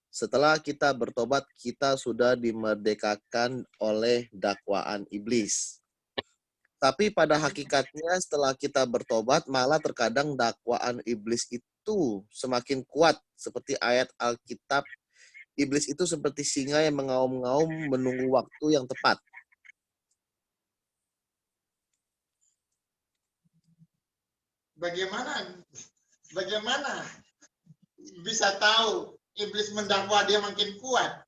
Speaker 2: setelah kita bertobat kita sudah dimerdekakan oleh dakwaan iblis. Tapi pada hakikatnya setelah kita bertobat malah terkadang dakwaan iblis itu semakin kuat seperti ayat Alkitab. Iblis itu seperti singa yang mengaum-ngaum menunggu waktu yang tepat.
Speaker 1: Bagaimana bisa tahu iblis mendakwa dia makin kuat?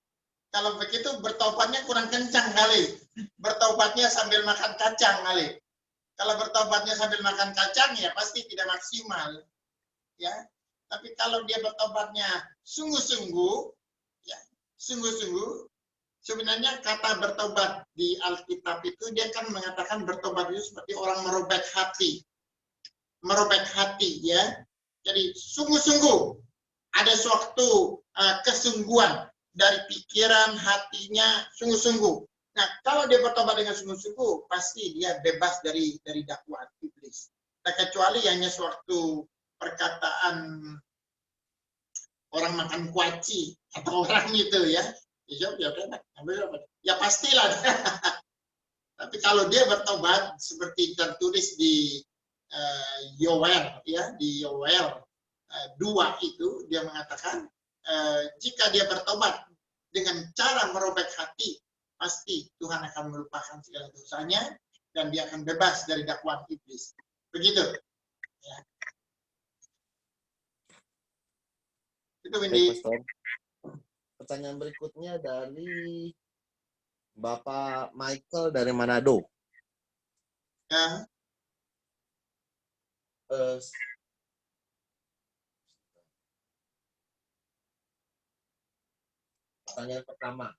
Speaker 1: Kalau begitu bertobatnya kurang kencang kali. Bertobatnya sambil makan kacang kali. Kalau bertobatnya sambil makan kacang ya pasti tidak maksimal. Ya. Tapi kalau dia bertobatnya sungguh-sungguh, ya, sebenarnya kata bertobat di Alkitab itu dia kan mengatakan bertobat itu seperti orang merobek hati, ya. Jadi sungguh-sungguh ada suatu kesungguhan dari pikiran hatinya sungguh-sungguh. Nah, kalau dia bertobat dengan sungguh-sungguh, pasti dia bebas dari dakwaan iblis. Nah, kecuali hanya suatu perkataan orang makan kuaci atau orang itu ya. Ya pastilah. Tapi kalau dia bertobat seperti tertulis di Yoel ya, di Yoel 2 itu dia mengatakan jika dia bertobat dengan cara merobek hati, pasti Tuhan akan melupakan segala dosanya dan dia akan bebas dari dakwaan iblis. Begitu. Ya. Itu Windy.
Speaker 2: Pertanyaan berikutnya dari Bapak Michael dari Manado.
Speaker 1: Ya.
Speaker 2: Pertanyaan pertama.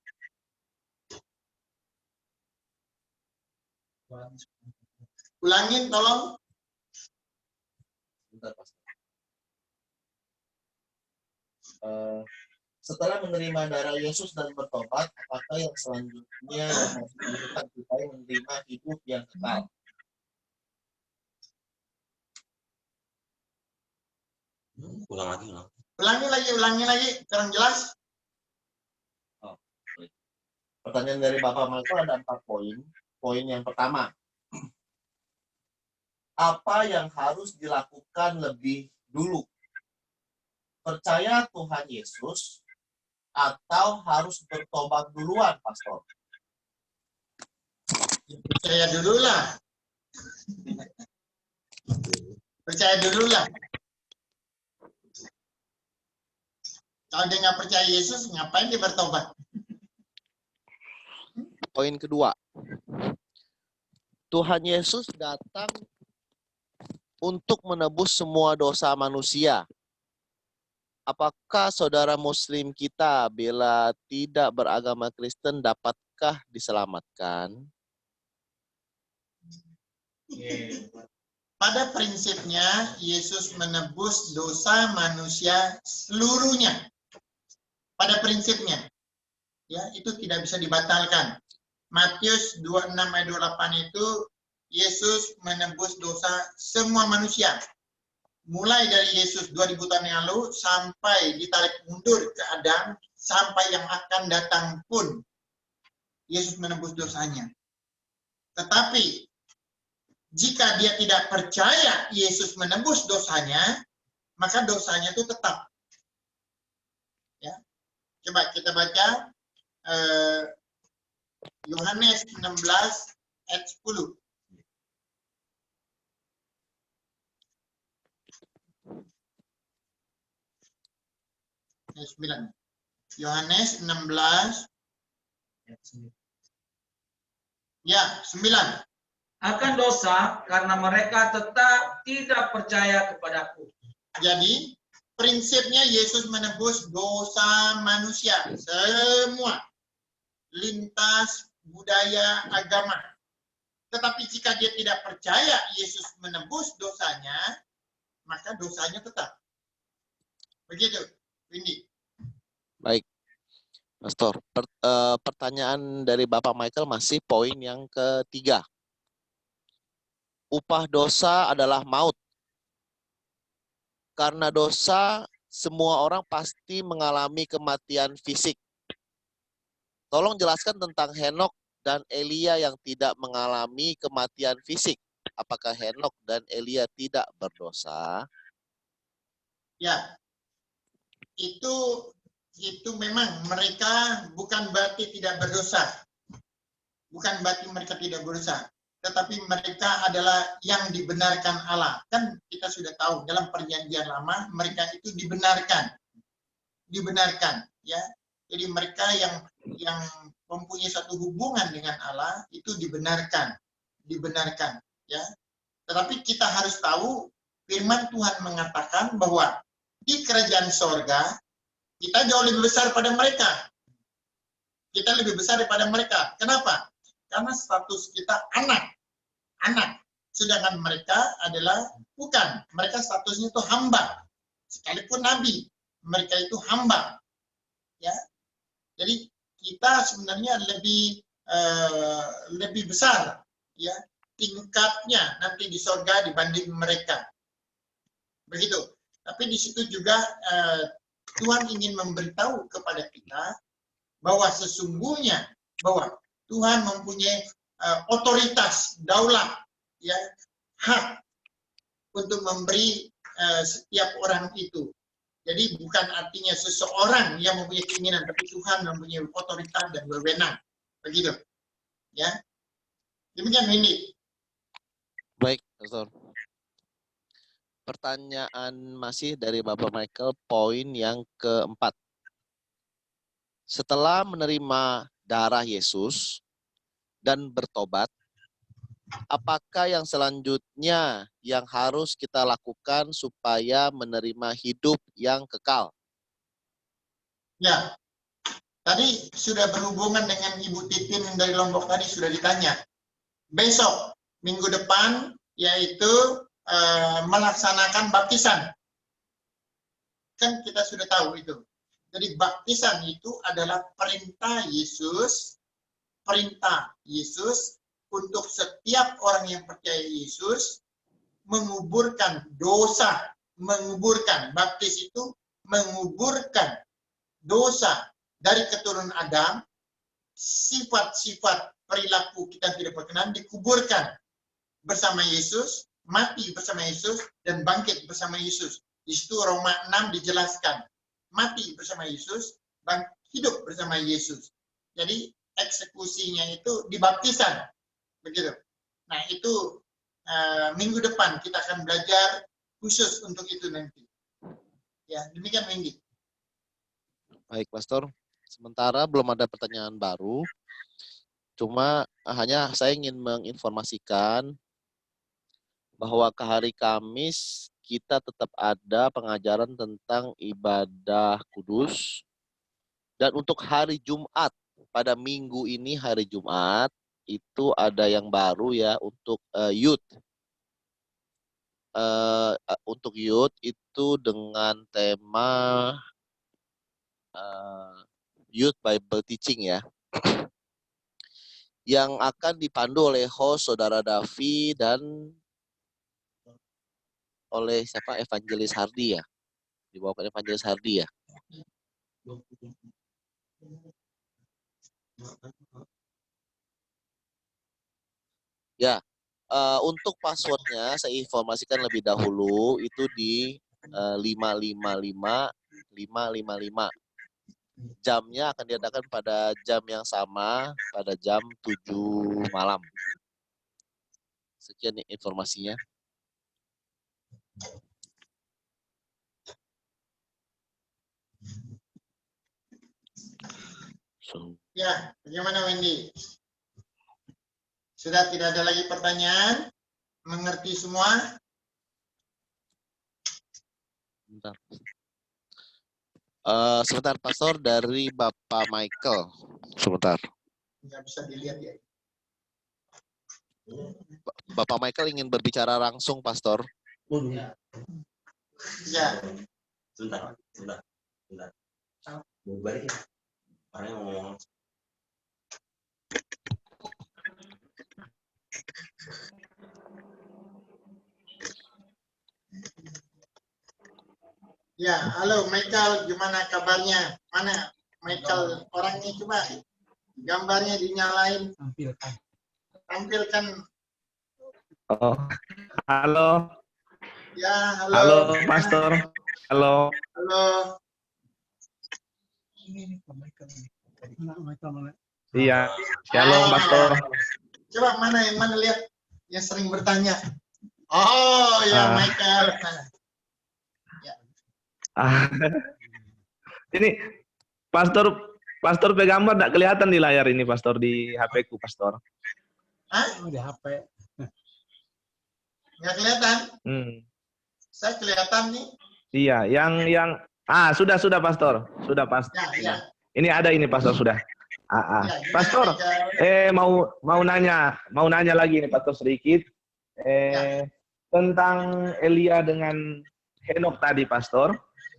Speaker 1: Ulangin tolong.
Speaker 2: Bentar, Pastor.
Speaker 6: Setelah menerima darah Yesus dan bertobat, apakah yang selanjutnya yang harus dilakukan supaya menerima hidup yang kekal?
Speaker 3: Ulang lagi, ulang.
Speaker 1: Ulangi lagi, kurang jelas.
Speaker 6: Pertanyaan dari Bapak Michael ada 4 poin. Poin yang pertama, apa yang harus dilakukan lebih dulu? Percaya Tuhan Yesus atau harus bertobat duluan, Pastor?
Speaker 1: Percaya dulu lah. Percaya dulu lah. Kalau dia nggak percaya Yesus, ngapain dia bertobat?
Speaker 2: Poin kedua, Tuhan Yesus datang untuk menebus semua dosa manusia. Apakah saudara muslim kita bila tidak beragama Kristen dapatkah diselamatkan?
Speaker 1: Pada prinsipnya, Yesus menebus dosa manusia seluruhnya. Pada prinsipnya, ya, itu tidak bisa dibatalkan. Matius 26 ayat 28 itu Yesus menebus dosa semua manusia. Mulai dari Yesus 2000 tahun yang lalu sampai ditarik mundur ke Adam, sampai yang akan datang pun Yesus menebus dosanya. Tetapi jika dia tidak percaya Yesus menebus dosanya, maka dosanya itu tetap. Ya. Coba kita baca Yohanes 16 ayat 10. Ayat 9. Yohanes 16 ya 9.
Speaker 5: Akan dosa karena mereka tetap tidak percaya kepadaku.
Speaker 1: Jadi prinsipnya Yesus menebus dosa manusia semua, lintas budaya agama. Tetapi jika dia tidak percaya Yesus menebus dosanya, maka dosanya tetap. Begitu, Windy.
Speaker 2: Baik, Pastor. Pertanyaan dari Bapak Michael masih poin yang ketiga. Upah dosa adalah maut. Karena dosa, semua orang pasti mengalami kematian fisik. Tolong jelaskan tentang Henokh dan Elia yang tidak mengalami kematian fisik. Apakah Henokh dan Elia tidak berdosa?
Speaker 1: Ya, itu memang mereka bukan berarti tidak berdosa. Bukan berarti mereka tidak berdosa. Tetapi mereka adalah yang dibenarkan Allah. Kan kita sudah tahu dalam perjanjian lama mereka itu dibenarkan. Dibenarkan, ya. Jadi mereka yang mempunyai satu hubungan dengan Allah itu dibenarkan. Dibenarkan, ya. Tetapi kita harus tahu firman Tuhan mengatakan bahwa di kerajaan sorga kita jauh lebih besar pada mereka. Kita lebih besar daripada mereka. Kenapa? Karena status kita anak. Sedangkan mereka adalah bukan. Mereka statusnya itu hamba. Sekalipun nabi, mereka itu hamba. Ya. Jadi kita sebenarnya lebih besar, ya, tingkatnya nanti di surga dibanding mereka. Begitu. Tapi di situ juga Tuhan ingin memberitahu kepada kita bahwa sesungguhnya bahwa Tuhan mempunyai otoritas, daulat, ya, hak untuk memberi setiap orang itu. Jadi bukan artinya seseorang yang mempunyai keinginan, tapi Tuhan mempunyai otoritas dan wewenang. Begitu, ya. Demikian ini.
Speaker 2: Baik, Pastor. Pertanyaan masih dari Bapak Michael, poin yang keempat. Setelah menerima darah Yesus dan bertobat, apakah yang selanjutnya yang harus kita lakukan supaya menerima hidup yang kekal?
Speaker 1: Ya, tadi sudah berhubungan dengan Ibu Titin yang dari Lombok tadi sudah ditanya. Besok, minggu depan, yaitu melaksanakan baptisan. Kan kita sudah tahu itu. Jadi baptisan itu adalah perintah Yesus untuk setiap orang yang percaya Yesus menguburkan dosa, baptis itu menguburkan dosa dari keturunan Adam, sifat-sifat perilaku kita tidak berkenan dikuburkan bersama Yesus, mati bersama Yesus, dan bangkit bersama Yesus. Di situ Roma 6 dijelaskan, mati bersama Yesus, hidup bersama Yesus. Jadi eksekusinya itu dibaptisan, begitu. Nah itu minggu depan kita akan belajar khusus untuk itu nanti. Ya, demikian Wendy.
Speaker 2: Baik, Pastor. Sementara belum ada pertanyaan baru. Cuma hanya saya ingin menginformasikan bahwa ke hari Kamis kita tetap ada pengajaran tentang ibadah kudus. Dan untuk hari Jumat, pada minggu ini hari Jumat, itu ada yang baru ya untuk youth. Untuk youth itu dengan tema Youth Bible Teaching ya. Yang akan dipandu oleh host Saudara Davi dan oleh siapa? Evangelis Hardi ya. Dibawakan Evangelis Hardi ya. Ya, untuk passwordnya saya informasikan lebih dahulu itu di 555. Jamnya akan diadakan pada jam yang sama, pada jam 7 malam. Sekian informasinya.
Speaker 1: Ya, bagaimana Wendy? Sudah tidak ada lagi pertanyaan? Mengerti semua?
Speaker 2: Bentar. Sebentar, Pastor, dari Bapak Michael. Sebentar.
Speaker 1: Nggak bisa dilihat ya.
Speaker 2: Bapak Michael ingin berbicara langsung, Pastor.
Speaker 1: Ya.
Speaker 3: Sebentar. Mau balik ya? Orangnya ngomong.
Speaker 1: Ya, halo Michael, gimana kabarnya? Mana Michael orangnya, coba gambarnya dinyalain, tampilkan.
Speaker 7: Oh, halo.
Speaker 1: Ya, halo.
Speaker 7: Halo, Pastor. Halo.
Speaker 1: Halo.
Speaker 7: Iya, shalom, Pastor.
Speaker 1: Coba yang mana lihat yang sering bertanya. Oh, ya Michael.
Speaker 7: Ini Pastor pegambar tidak kelihatan di layar ini, Pastor, di HP ku, Pastor.
Speaker 1: Hah?
Speaker 4: Di HP.
Speaker 1: Nggak kelihatan? Saya kelihatan nih.
Speaker 7: Iya, yang sudah Pastor. Sudah, Pastor.
Speaker 1: Ya.
Speaker 7: Ini ada ini, Pastor, sudah.
Speaker 1: Ya,
Speaker 7: Pastor, mau nanya lagi nih, Pastor, sedikit. Tentang Elia dengan Henok tadi, Pastor.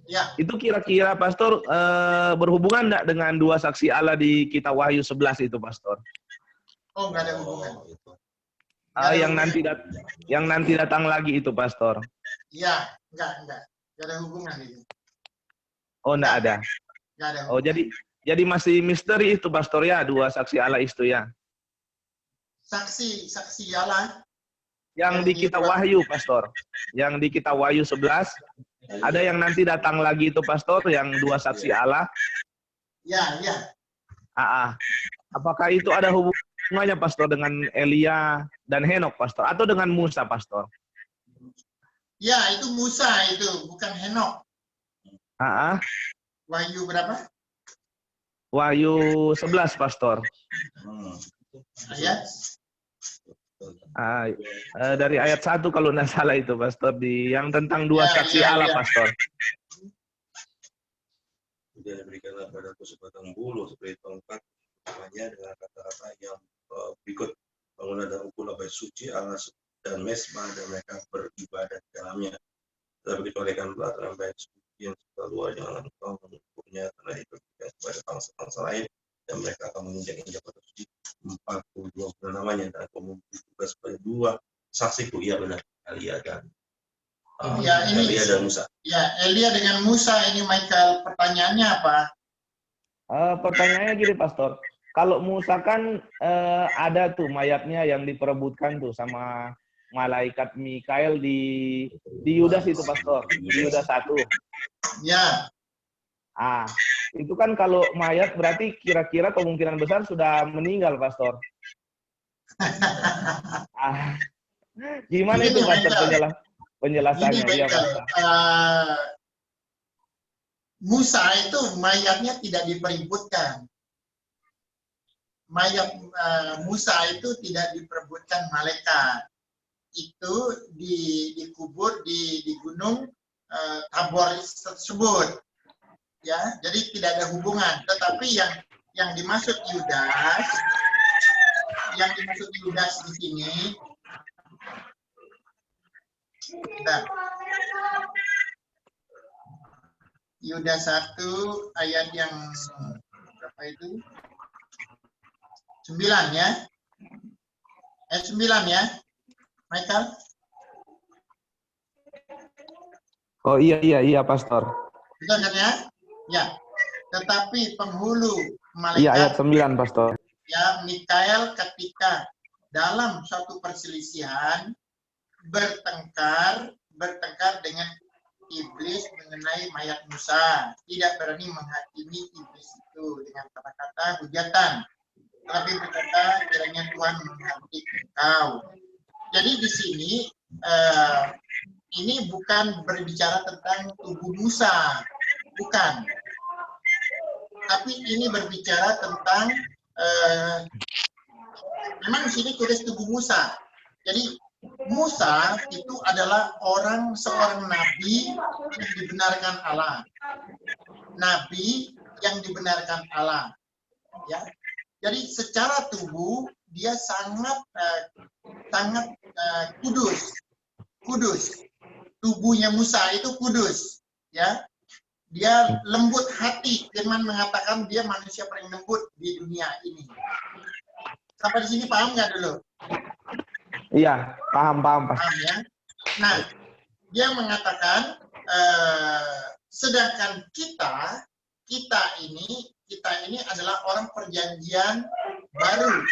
Speaker 1: Ya.
Speaker 7: Itu kira-kira, Pastor, berhubungan enggak dengan dua saksi Allah di Kitab Wahyu 11 itu, Pastor?
Speaker 1: Oh, nggak ada hubungan.
Speaker 7: Yang nanti datang lagi itu, Pastor.
Speaker 1: Iya, enggak ada hubungan itu.
Speaker 7: Oh, enggak ada.
Speaker 1: Enggak ada hubungan.
Speaker 7: Oh, jadi masih misteri itu, Pastor, ya, dua saksi Allah itu ya.
Speaker 1: Saksi Allah.
Speaker 7: Yang di Kitab Wahyu, Pastor. Yang di Kitab Wahyu 11 ada yang nanti datang lagi itu, Pastor, yang dua saksi Allah.
Speaker 1: Ya.
Speaker 7: Apakah itu ada hubungannya, Pastor, dengan Elia dan Henok, Pastor, atau dengan Musa, Pastor?
Speaker 1: Ya, itu Musa itu, bukan Henok. Wahyu berapa?
Speaker 7: Wahyu 11, Pastor.
Speaker 1: Ayat?
Speaker 7: Dari ayat 1 kalau tidak salah itu, Pastor, yang tentang dua saksi Allah, Pastor.
Speaker 3: Dia berikanlah padaku sebatang bulu seperti tongkat, namanya dengan kata-kata yang berikut: bangunan dan ukur bait suci Allah dan mesbah, dan mereka beribadah di dalamnya. Tetapi kecolekan belakang bait suci yang suka luar, janganlah engkau mengukurnya, karena itu kepada bangsa-bangsa lain, dan mereka akan menginjak-injak kota suci 42 bulan lamanya, dan aku memberi tugas pada 2 saksiku, iya benar, Elia dan Elia dan Musa.
Speaker 1: Ya, Elia dengan Musa ini, Michael, pertanyaannya apa?
Speaker 7: Pertanyaannya gini, Pastor. Kalau Musa kan ada tuh mayatnya yang diperebutkan tuh sama malaikat Mikael di Yudas itu, Pastor. Di Yudas 1.
Speaker 1: Ya.
Speaker 7: Itu kan kalau mayat berarti kira-kira kemungkinan besar sudah meninggal, Pastor. Gimana
Speaker 1: Ini
Speaker 7: itu, Pastor,
Speaker 1: Michael.
Speaker 7: penjelasannya?
Speaker 1: Ini,
Speaker 7: Iya,
Speaker 1: Michael.
Speaker 7: Pastor.
Speaker 1: Musa itu mayatnya tidak diperebutkan. Mayat Musa itu tidak diperebutkan malaikat. Itu dikubur di gunung Tabor tersebut. Ya, jadi tidak ada hubungan. Tetapi yang dimaksud Yudas, di sini, bentar. Yudas 1 ayat yang berapa itu? 9 ya. Ayat 9 ya. Michael?
Speaker 7: Oh iya, Pastor.
Speaker 1: Betul kan ya? Ya. Tetapi penghulu malaikat.
Speaker 7: Iya, ayat 9, Pastor.
Speaker 1: Ya, Mikael ketika dalam suatu perselisihan bertengkar dengan iblis mengenai mayat Musa, tidak berani menghakimi iblis itu dengan kata-kata hujatan, tapi berkata kiranya Tuhan menghakimi engkau. Jadi di sini ini bukan berbicara tentang tubuh Musa, bukan. Tapi ini berbicara tentang memang di sini tulis tubuh Musa. Jadi Musa itu adalah seorang nabi yang dibenarkan Allah. Nabi yang dibenarkan Allah. Ya. Jadi secara tubuh dia sangat kudus. Tubuhnya Musa itu kudus, ya. Dia lembut hati. Firman mengatakan dia manusia paling lembut di dunia ini. Sampai di sini paham nggak dulu?
Speaker 7: Iya, paham, Pastor.
Speaker 1: Paham ya. Nah, dia mengatakan sedangkan kita ini adalah orang perjanjian baru.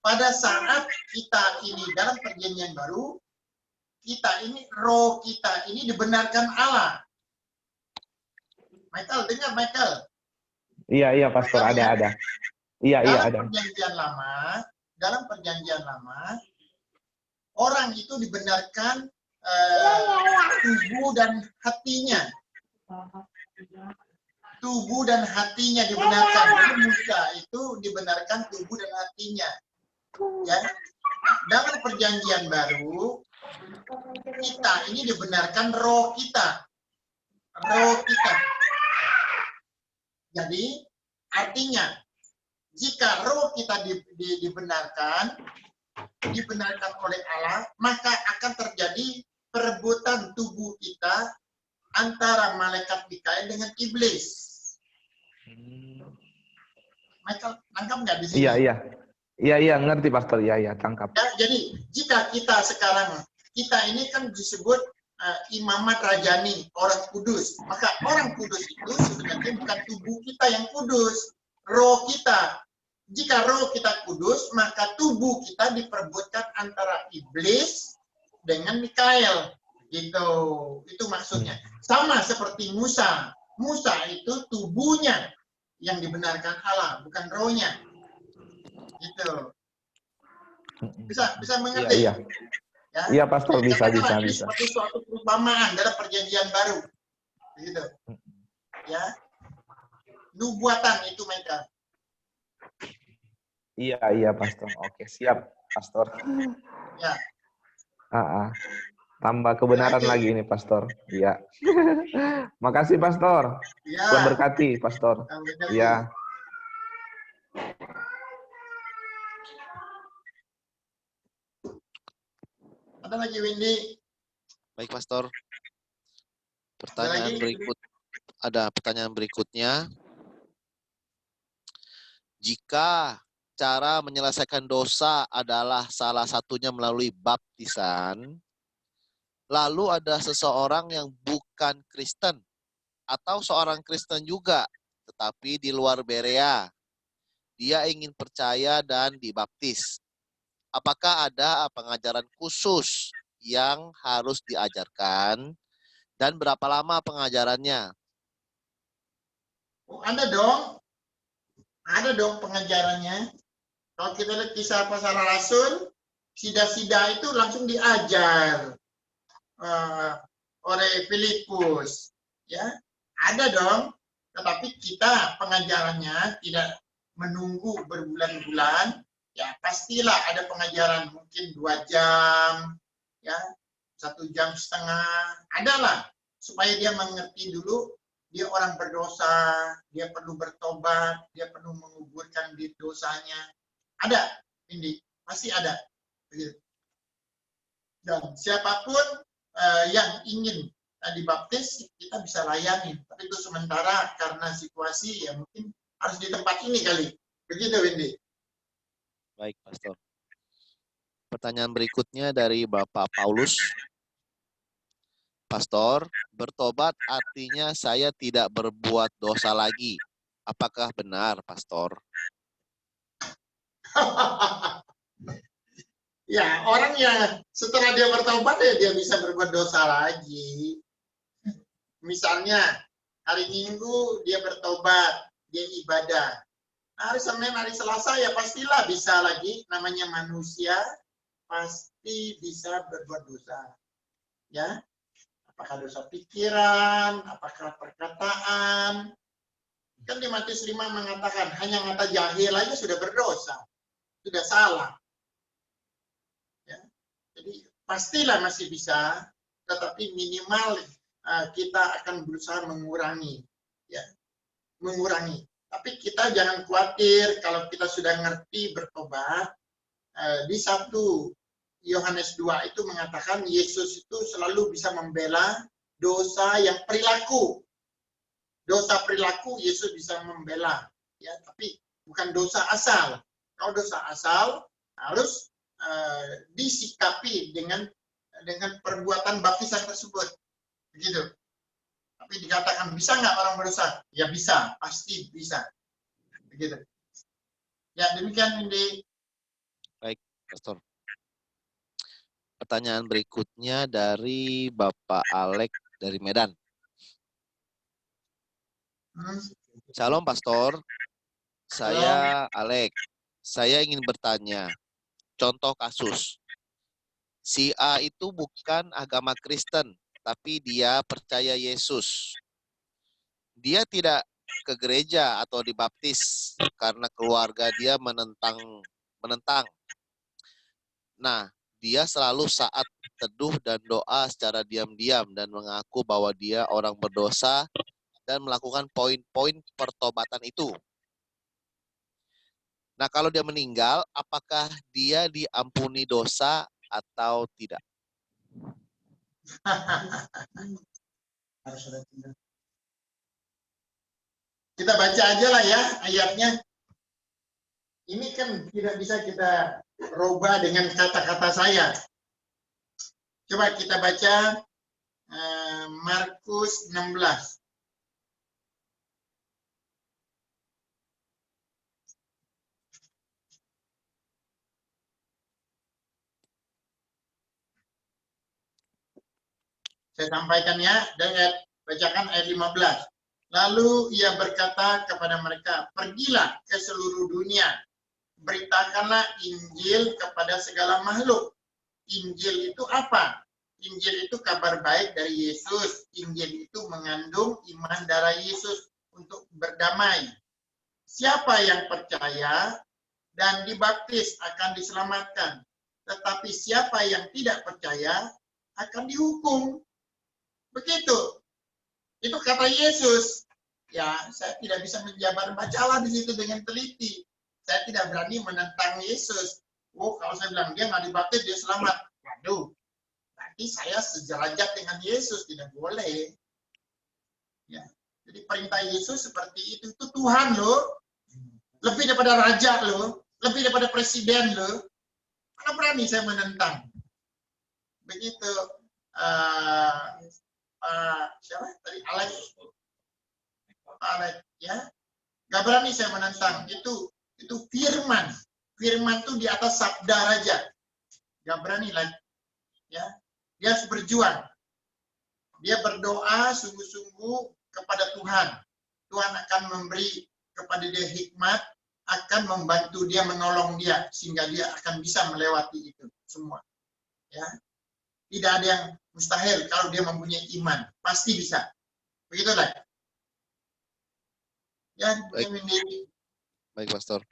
Speaker 1: Pada saat kita ini dalam perjanjian baru, roh kita ini dibenarkan Allah. Michael, dengar Michael?
Speaker 7: Iya, Pastor,
Speaker 1: Michael,
Speaker 7: ada. Iya, ada.
Speaker 1: Dalam perjanjian lama, orang itu dibenarkan tubuh dan hatinya. Tubuh dan hatinya dibenarkan. Jadi Musa itu dibenarkan tubuh dan hatinya. Ya. Dalam perjanjian baru, kita ini dibenarkan roh kita. Jadi artinya jika roh kita dibenarkan oleh Allah, maka akan terjadi perebutan tubuh kita antara malaikat Mikael dengan iblis. Michael, tangkap nggak di sini?
Speaker 7: Iya, ngerti, Pastor. Iya, tangkap.
Speaker 1: Ya, jadi jika kita ini kan disebut imamat rajani, orang kudus. Maka orang kudus itu sebenarnya bukan tubuh kita yang kudus, roh kita. Jika roh kita kudus, maka tubuh kita diperebutkan antara iblis dengan Mikael. Gitu. Itu maksudnya. Sama seperti Musa. Musa itu tubuhnya yang dibenarkan Allah, bukan rohnya. Gitu. Bisa mengerti?
Speaker 7: Iya. Ya? Iya, Pastor, bisa.
Speaker 1: Seperti suatu perumpamaan dalam perjanjian baru. Gitu. Ya. Nubuatan itu mereka.
Speaker 7: Iya, Pastor. Oke, siap, Pastor.
Speaker 1: Ya.
Speaker 7: Tambah kebenaran lagi ini, Pastor. Iya. Makasih, Pastor.
Speaker 1: Ya.
Speaker 7: Tuhan berkati, Pastor. Iya.
Speaker 1: Ada lagi, Windy?
Speaker 2: Baik, Pastor. Pertanyaan berikut, ada pertanyaan berikutnya. Jika cara menyelesaikan dosa adalah salah satunya melalui baptisan, lalu ada seseorang yang bukan Kristen atau seorang Kristen juga, tetapi di luar Berea. Dia ingin percaya dan dibaptis. Apakah ada pengajaran khusus yang harus diajarkan dan berapa lama pengajarannya?
Speaker 1: Oh, ada dong pengajarannya. Kalau kita lihat kisah para rasul, sida-sida itu langsung diajar oleh Filipus, ya ada dong. Tetapi kita pengajarannya tidak menunggu berbulan-bulan, ya pastilah ada pengajaran mungkin 2 jam, ya 1,5 jam, adalah supaya dia mengerti dulu dia orang berdosa, dia perlu bertobat, dia perlu menguburkan di dosanya. Ada, ini pasti ada. Dan siapapun yang ingin dibaptis, kita bisa layani. Tapi itu sementara karena situasi ya mungkin harus di tempat ini kali. Begitu, Windy.
Speaker 2: Baik, Pastor. Pertanyaan berikutnya dari Bapak Paulus. Pastor, bertobat artinya saya tidak berbuat dosa lagi. Apakah benar, Pastor?
Speaker 1: Ya, orang yang setelah dia bertobat ya dia bisa berbuat dosa lagi. Misalnya, hari Minggu dia bertobat, dia ibadah. Hari Senin, hari Selasa ya pastilah bisa lagi, namanya manusia pasti bisa berbuat dosa. Ya, apakah dosa pikiran, apakah perkataan. Kan di Matius 5 mengatakan, hanya kata jahil aja sudah berdosa, sudah salah. Ya. Jadi pastilah masih bisa, tetapi minimal kita akan berusaha mengurangi. Ya, mengurangi. Tapi kita jangan khawatir kalau kita sudah ngerti bertobat. Di 1 Yohanes 2 itu mengatakan Yesus itu selalu bisa membela dosa yang perilaku. Dosa perilaku Yesus bisa membela, ya, tapi bukan dosa asal. Kalau dosa asal harus disikapi dengan perbuatan baptisan tersebut, begitu. Tapi dikatakan bisa nggak orang berdosa? Ya bisa, pasti bisa, begitu. Ya demikian ini.
Speaker 2: Baik, Pastor. Pertanyaan berikutnya dari Bapak Alek dari Medan. Shalom, Pastor. Saya Alek. Saya ingin bertanya, contoh kasus. Si A itu bukan agama Kristen, tapi dia percaya Yesus. Dia tidak ke gereja atau dibaptis karena keluarga dia menentang. Nah, dia selalu saat teduh dan doa secara diam-diam dan mengaku bahwa dia orang berdosa dan melakukan poin-poin pertobatan itu. Nah, kalau dia meninggal, apakah dia diampuni dosa atau tidak?
Speaker 1: Kita baca aja lah ya ayatnya. Ini kan tidak bisa kita rubah dengan kata-kata saya. Coba kita baca Markus 16. Saya sampaikan ya, dan bacakan ayat 15. Lalu ia berkata kepada mereka, pergilah ke seluruh dunia, beritakanlah Injil kepada segala makhluk. Injil itu apa? Injil itu kabar baik dari Yesus. Injil itu mengandung iman darah Yesus untuk berdamai. Siapa yang percaya dan dibaptis akan diselamatkan. Tetapi siapa yang tidak percaya akan dihukum. Begitu. Itu kata Yesus. Ya, saya tidak bisa menjabar, bacalah di situ dengan teliti. Saya tidak berani menentang Yesus. Oh, kalau saya bilang dia nggak dibaptis dia selamat. Waduh, berarti saya sejerajat dengan Yesus, tidak boleh. Ya. Jadi perintah Yesus seperti itu Tuhan loh, lebih daripada raja loh, lebih daripada presiden loh. Mana berani saya menentang? Begitu siapa tadi Alex, ya, nggak berani saya menentang. Itu firman tuh di atas sabda raja, nggak berani lagi. Ya, dia harus berjuang. Dia berdoa sungguh-sungguh kepada Tuhan. Tuhan akan memberi kepada dia hikmat, akan membantu dia, menolong dia, sehingga dia akan bisa melewati itu semua. Ya, tidak ada yang mustahil kalau dia mempunyai iman, pasti bisa. Begitulah. Ya,
Speaker 2: Baik, Pastor.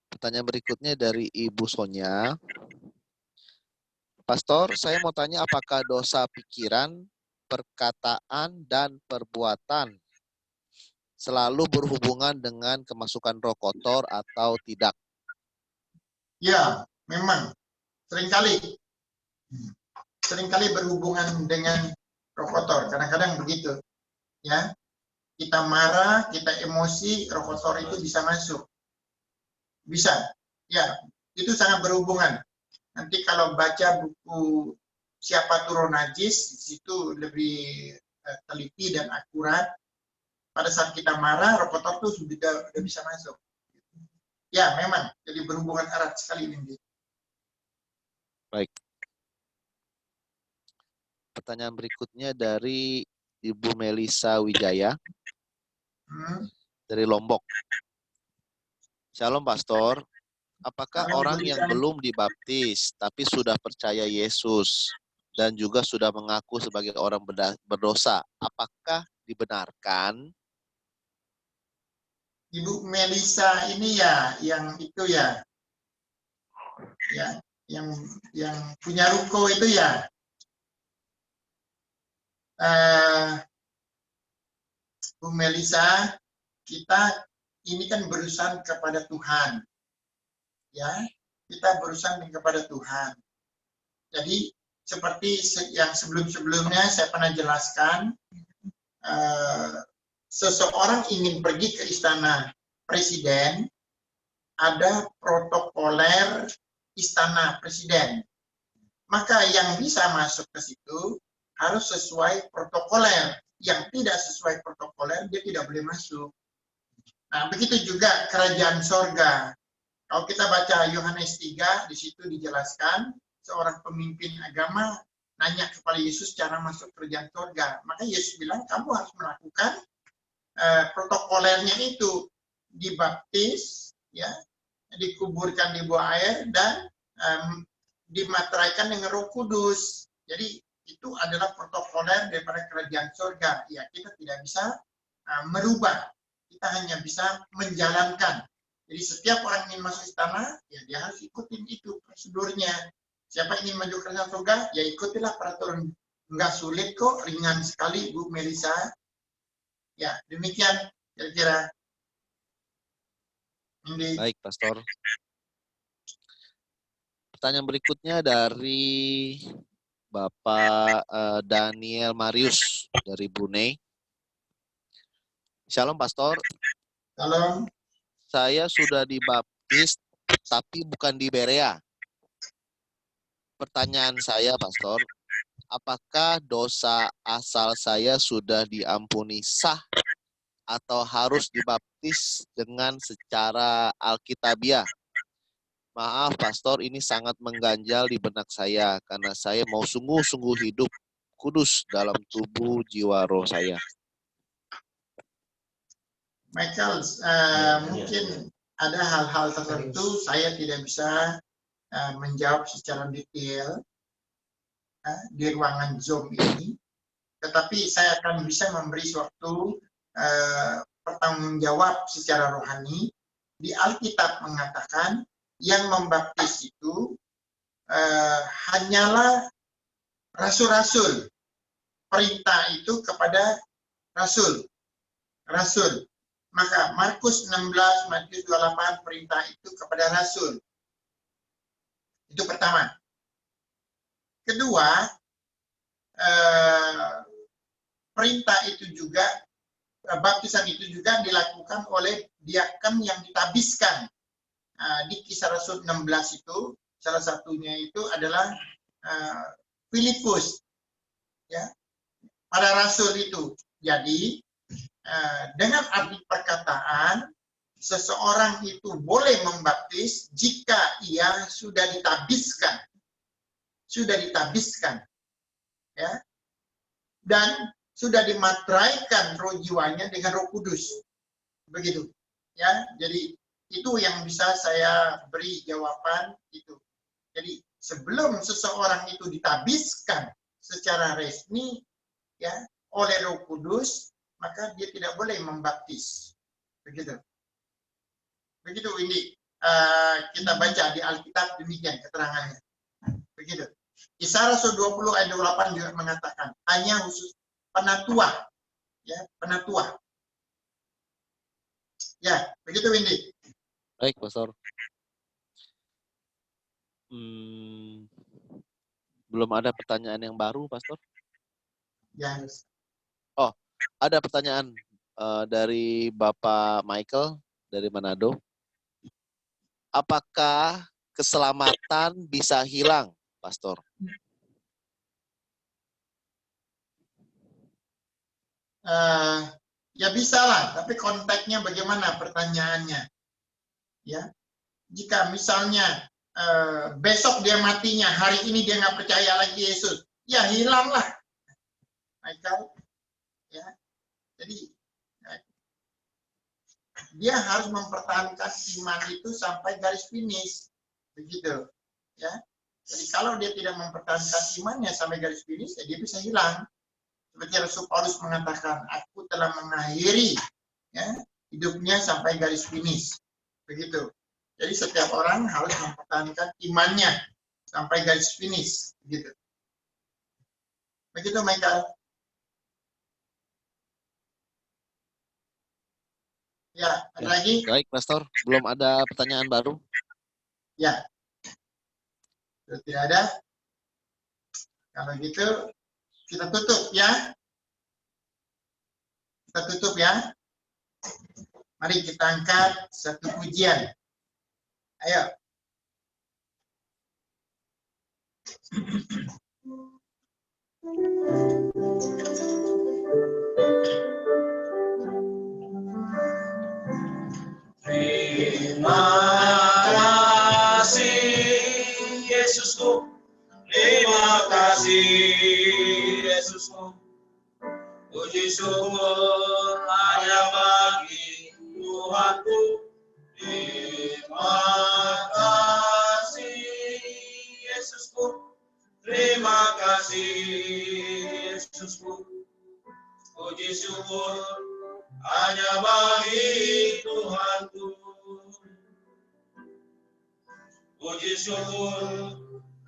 Speaker 2: Pertanyaan berikutnya dari Ibu Sonya. Pastor, saya mau tanya apakah dosa pikiran, perkataan, dan perbuatan selalu berhubungan dengan kemasukan roh kotor atau tidak?
Speaker 1: Ya, memang. Seringkali berhubungan dengan roh kotor. Kadang-kadang begitu. Ya, kita marah, kita emosi, roh kotor itu bisa masuk. Bisa. Ya, itu sangat berhubungan. Nanti kalau baca buku Siapa Turun Najis, di situ lebih teliti dan akurat. Pada saat kita marah, roh kotor itu sudah bisa masuk. Ya, memang. Jadi berhubungan erat sekali ini.
Speaker 2: Baik. Pertanyaan berikutnya dari Ibu Melisa Wijaya dari Lombok. Shalom, Pastor. Apakah orang yang belum dibaptis tapi sudah percaya Yesus dan juga sudah mengaku sebagai orang berdosa, apakah dibenarkan?
Speaker 1: Ibu Melisa ini ya, yang itu ya, yang punya ruko itu ya. Bu Melisa, kita ini kan berurusan kepada Tuhan. Ya, kita berurusan kepada Tuhan. Jadi seperti yang sebelum-sebelumnya saya pernah jelaskan, seseorang ingin pergi ke istana presiden, ada protokoler istana presiden. Maka yang bisa masuk ke situ harus sesuai protokoler. Yang tidak sesuai protokoler, dia tidak boleh masuk. Nah, begitu juga kerajaan sorga. Kalau kita baca Yohanes 3, di situ dijelaskan, seorang pemimpin agama nanya kepada Yesus cara masuk kerajaan sorga. Maka Yesus bilang, kamu harus melakukan protokolernya itu. Dibaptis, ya, dikuburkan di bawah air, dan dimateraikan dengan Roh Kudus. Jadi itu adalah protokoler daripada kerajaan sorga. Ya, kita tidak bisa merubah. Kita hanya bisa menjalankan. Jadi setiap orang ingin masuk istana, ya dia harus ikutin itu prosedurnya. Siapa ingin maju kerajaan surga, ya ikutilah peraturan. Enggak sulit kok, ringan sekali Bu Melisa. Ya, demikian kira-kira.
Speaker 2: Baik, Pastor. Pertanyaan berikutnya dari Bapak Daniel Marius dari Brunei. Shalom, Pastor.
Speaker 1: Shalom.
Speaker 2: Saya sudah dibaptis, tapi bukan di Berea. Pertanyaan saya, Pastor, apakah dosa asal saya sudah diampuni sah atau harus dibaptis dengan secara alkitabiah? Maaf, Pastor, ini sangat mengganjal di benak saya karena saya mau sungguh-sungguh hidup kudus dalam tubuh jiwa roh saya.
Speaker 1: Michael, mungkin ada hal-hal tertentu saya tidak bisa menjawab secara detail di ruangan Zoom ini, tetapi saya akan bisa memberi suatu pertanggungjawab secara rohani. Di Alkitab mengatakan yang membaptis itu hanyalah rasul-rasul. Perintah itu kepada rasul. Maka Markus 16, Matius 28, perintah itu kepada rasul. Itu pertama. Kedua, perintah itu juga, baptisan itu juga dilakukan oleh diaken yang ditabiskan. Di Kisah Rasul 16 itu, salah satunya itu adalah Filipus, ya, para rasul itu. Jadi dengan arti perkataan, seseorang itu boleh membaptis jika ia sudah ditabiskan, ya, dan sudah dimateraikan roh jiwanya dengan Roh Kudus, begitu, ya. Jadi itu yang bisa saya beri jawaban itu. Jadi sebelum seseorang itu ditabiskan secara resmi, ya, oleh Roh Kudus, maka dia tidak boleh membaptis, begitu. Begitu ini kita baca di Alkitab, demikian keterangannya. Begitu. Kisah Rasul 20 ayat 28 juga mengatakan hanya khusus penatua, ya, penatua. Ya, begitu Windy.
Speaker 2: Baik, Pastor. Belum ada pertanyaan yang baru, Pastor?
Speaker 1: Ya.
Speaker 2: Oh, ada pertanyaan dari Bapak Michael dari Manado. Apakah keselamatan bisa hilang, Pastor?
Speaker 1: Ya bisa lah, tapi konteksnya bagaimana pertanyaannya? Ya, jika misalnya besok dia matinya, hari ini dia nggak percaya lagi Yesus, ya hilanglah, Michael. Ya, jadi dia harus mempertahankan iman itu sampai garis finish, begitu, ya. Jadi kalau dia tidak mempertahankan imannya sampai garis finish, ya dia bisa hilang. Seperti Rasul Paulus mengatakan, aku telah mengakhiri, ya, hidupnya sampai garis finish, begitu. Jadi setiap orang harus mempertahankan imannya sampai garis finish, begitu. Begitu, Michael. Ya, ada lagi?
Speaker 2: Baik, Pastor. Belum ada pertanyaan baru?
Speaker 1: Ya. Kalau tidak ada, kalau gitu kita tutup ya. Kita tutup ya. Mari kita angkat satu pujian. Ayo.
Speaker 5: Terima kasih Yesusku, terima kasih Yesusku, puji syukur hanya bagi Tuhanku. Terima kasih Yesusku, terima kasih Yesusku, puji syukur hanya bagi Tuhanku. Puji syukur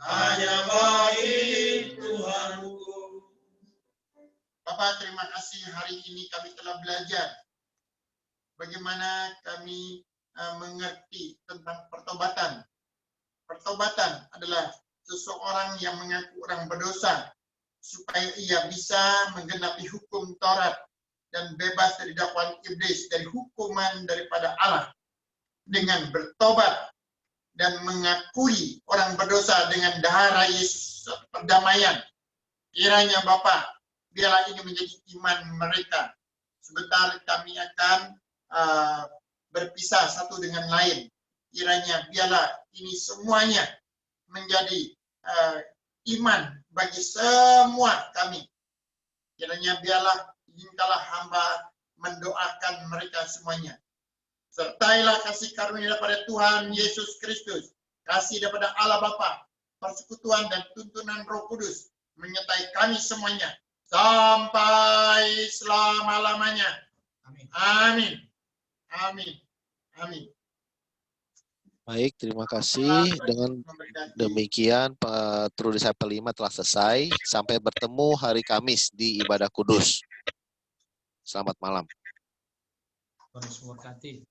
Speaker 5: hanya bagi Tuhanku.
Speaker 1: Bapak, terima kasih hari ini kami telah belajar bagaimana kami mengerti tentang pertobatan. Pertobatan adalah seseorang yang mengaku orang berdosa supaya ia bisa menggenapi hukum Taurat dan bebas dari dakwaan iblis, dari hukuman daripada Allah, dengan bertobat dan mengakui orang berdosa dengan darah Yesus perdamaian. Kiranya Bapa, biarlah ini menjadi iman mereka. Sebentar kami akan berpisah satu dengan lain. Kiranya biarlah ini semuanya menjadi iman bagi semua kami. Kiranya biarlah izinkanlah hamba mendoakan mereka semuanya. Sertailah kasih karunia daripada Tuhan Yesus Kristus, kasih daripada Allah Bapa, persekutuan dan tuntunan Roh Kudus menyertai kami semuanya sampai selama-lamanya. Amin. Amin. Amin. Amin.
Speaker 2: Baik, terima kasih. Dengan demikian, True Disciple 5 telah selesai. Sampai bertemu hari Kamis di Ibadah Kudus. Selamat malam.
Speaker 4: Tuhan Yesus memberkati.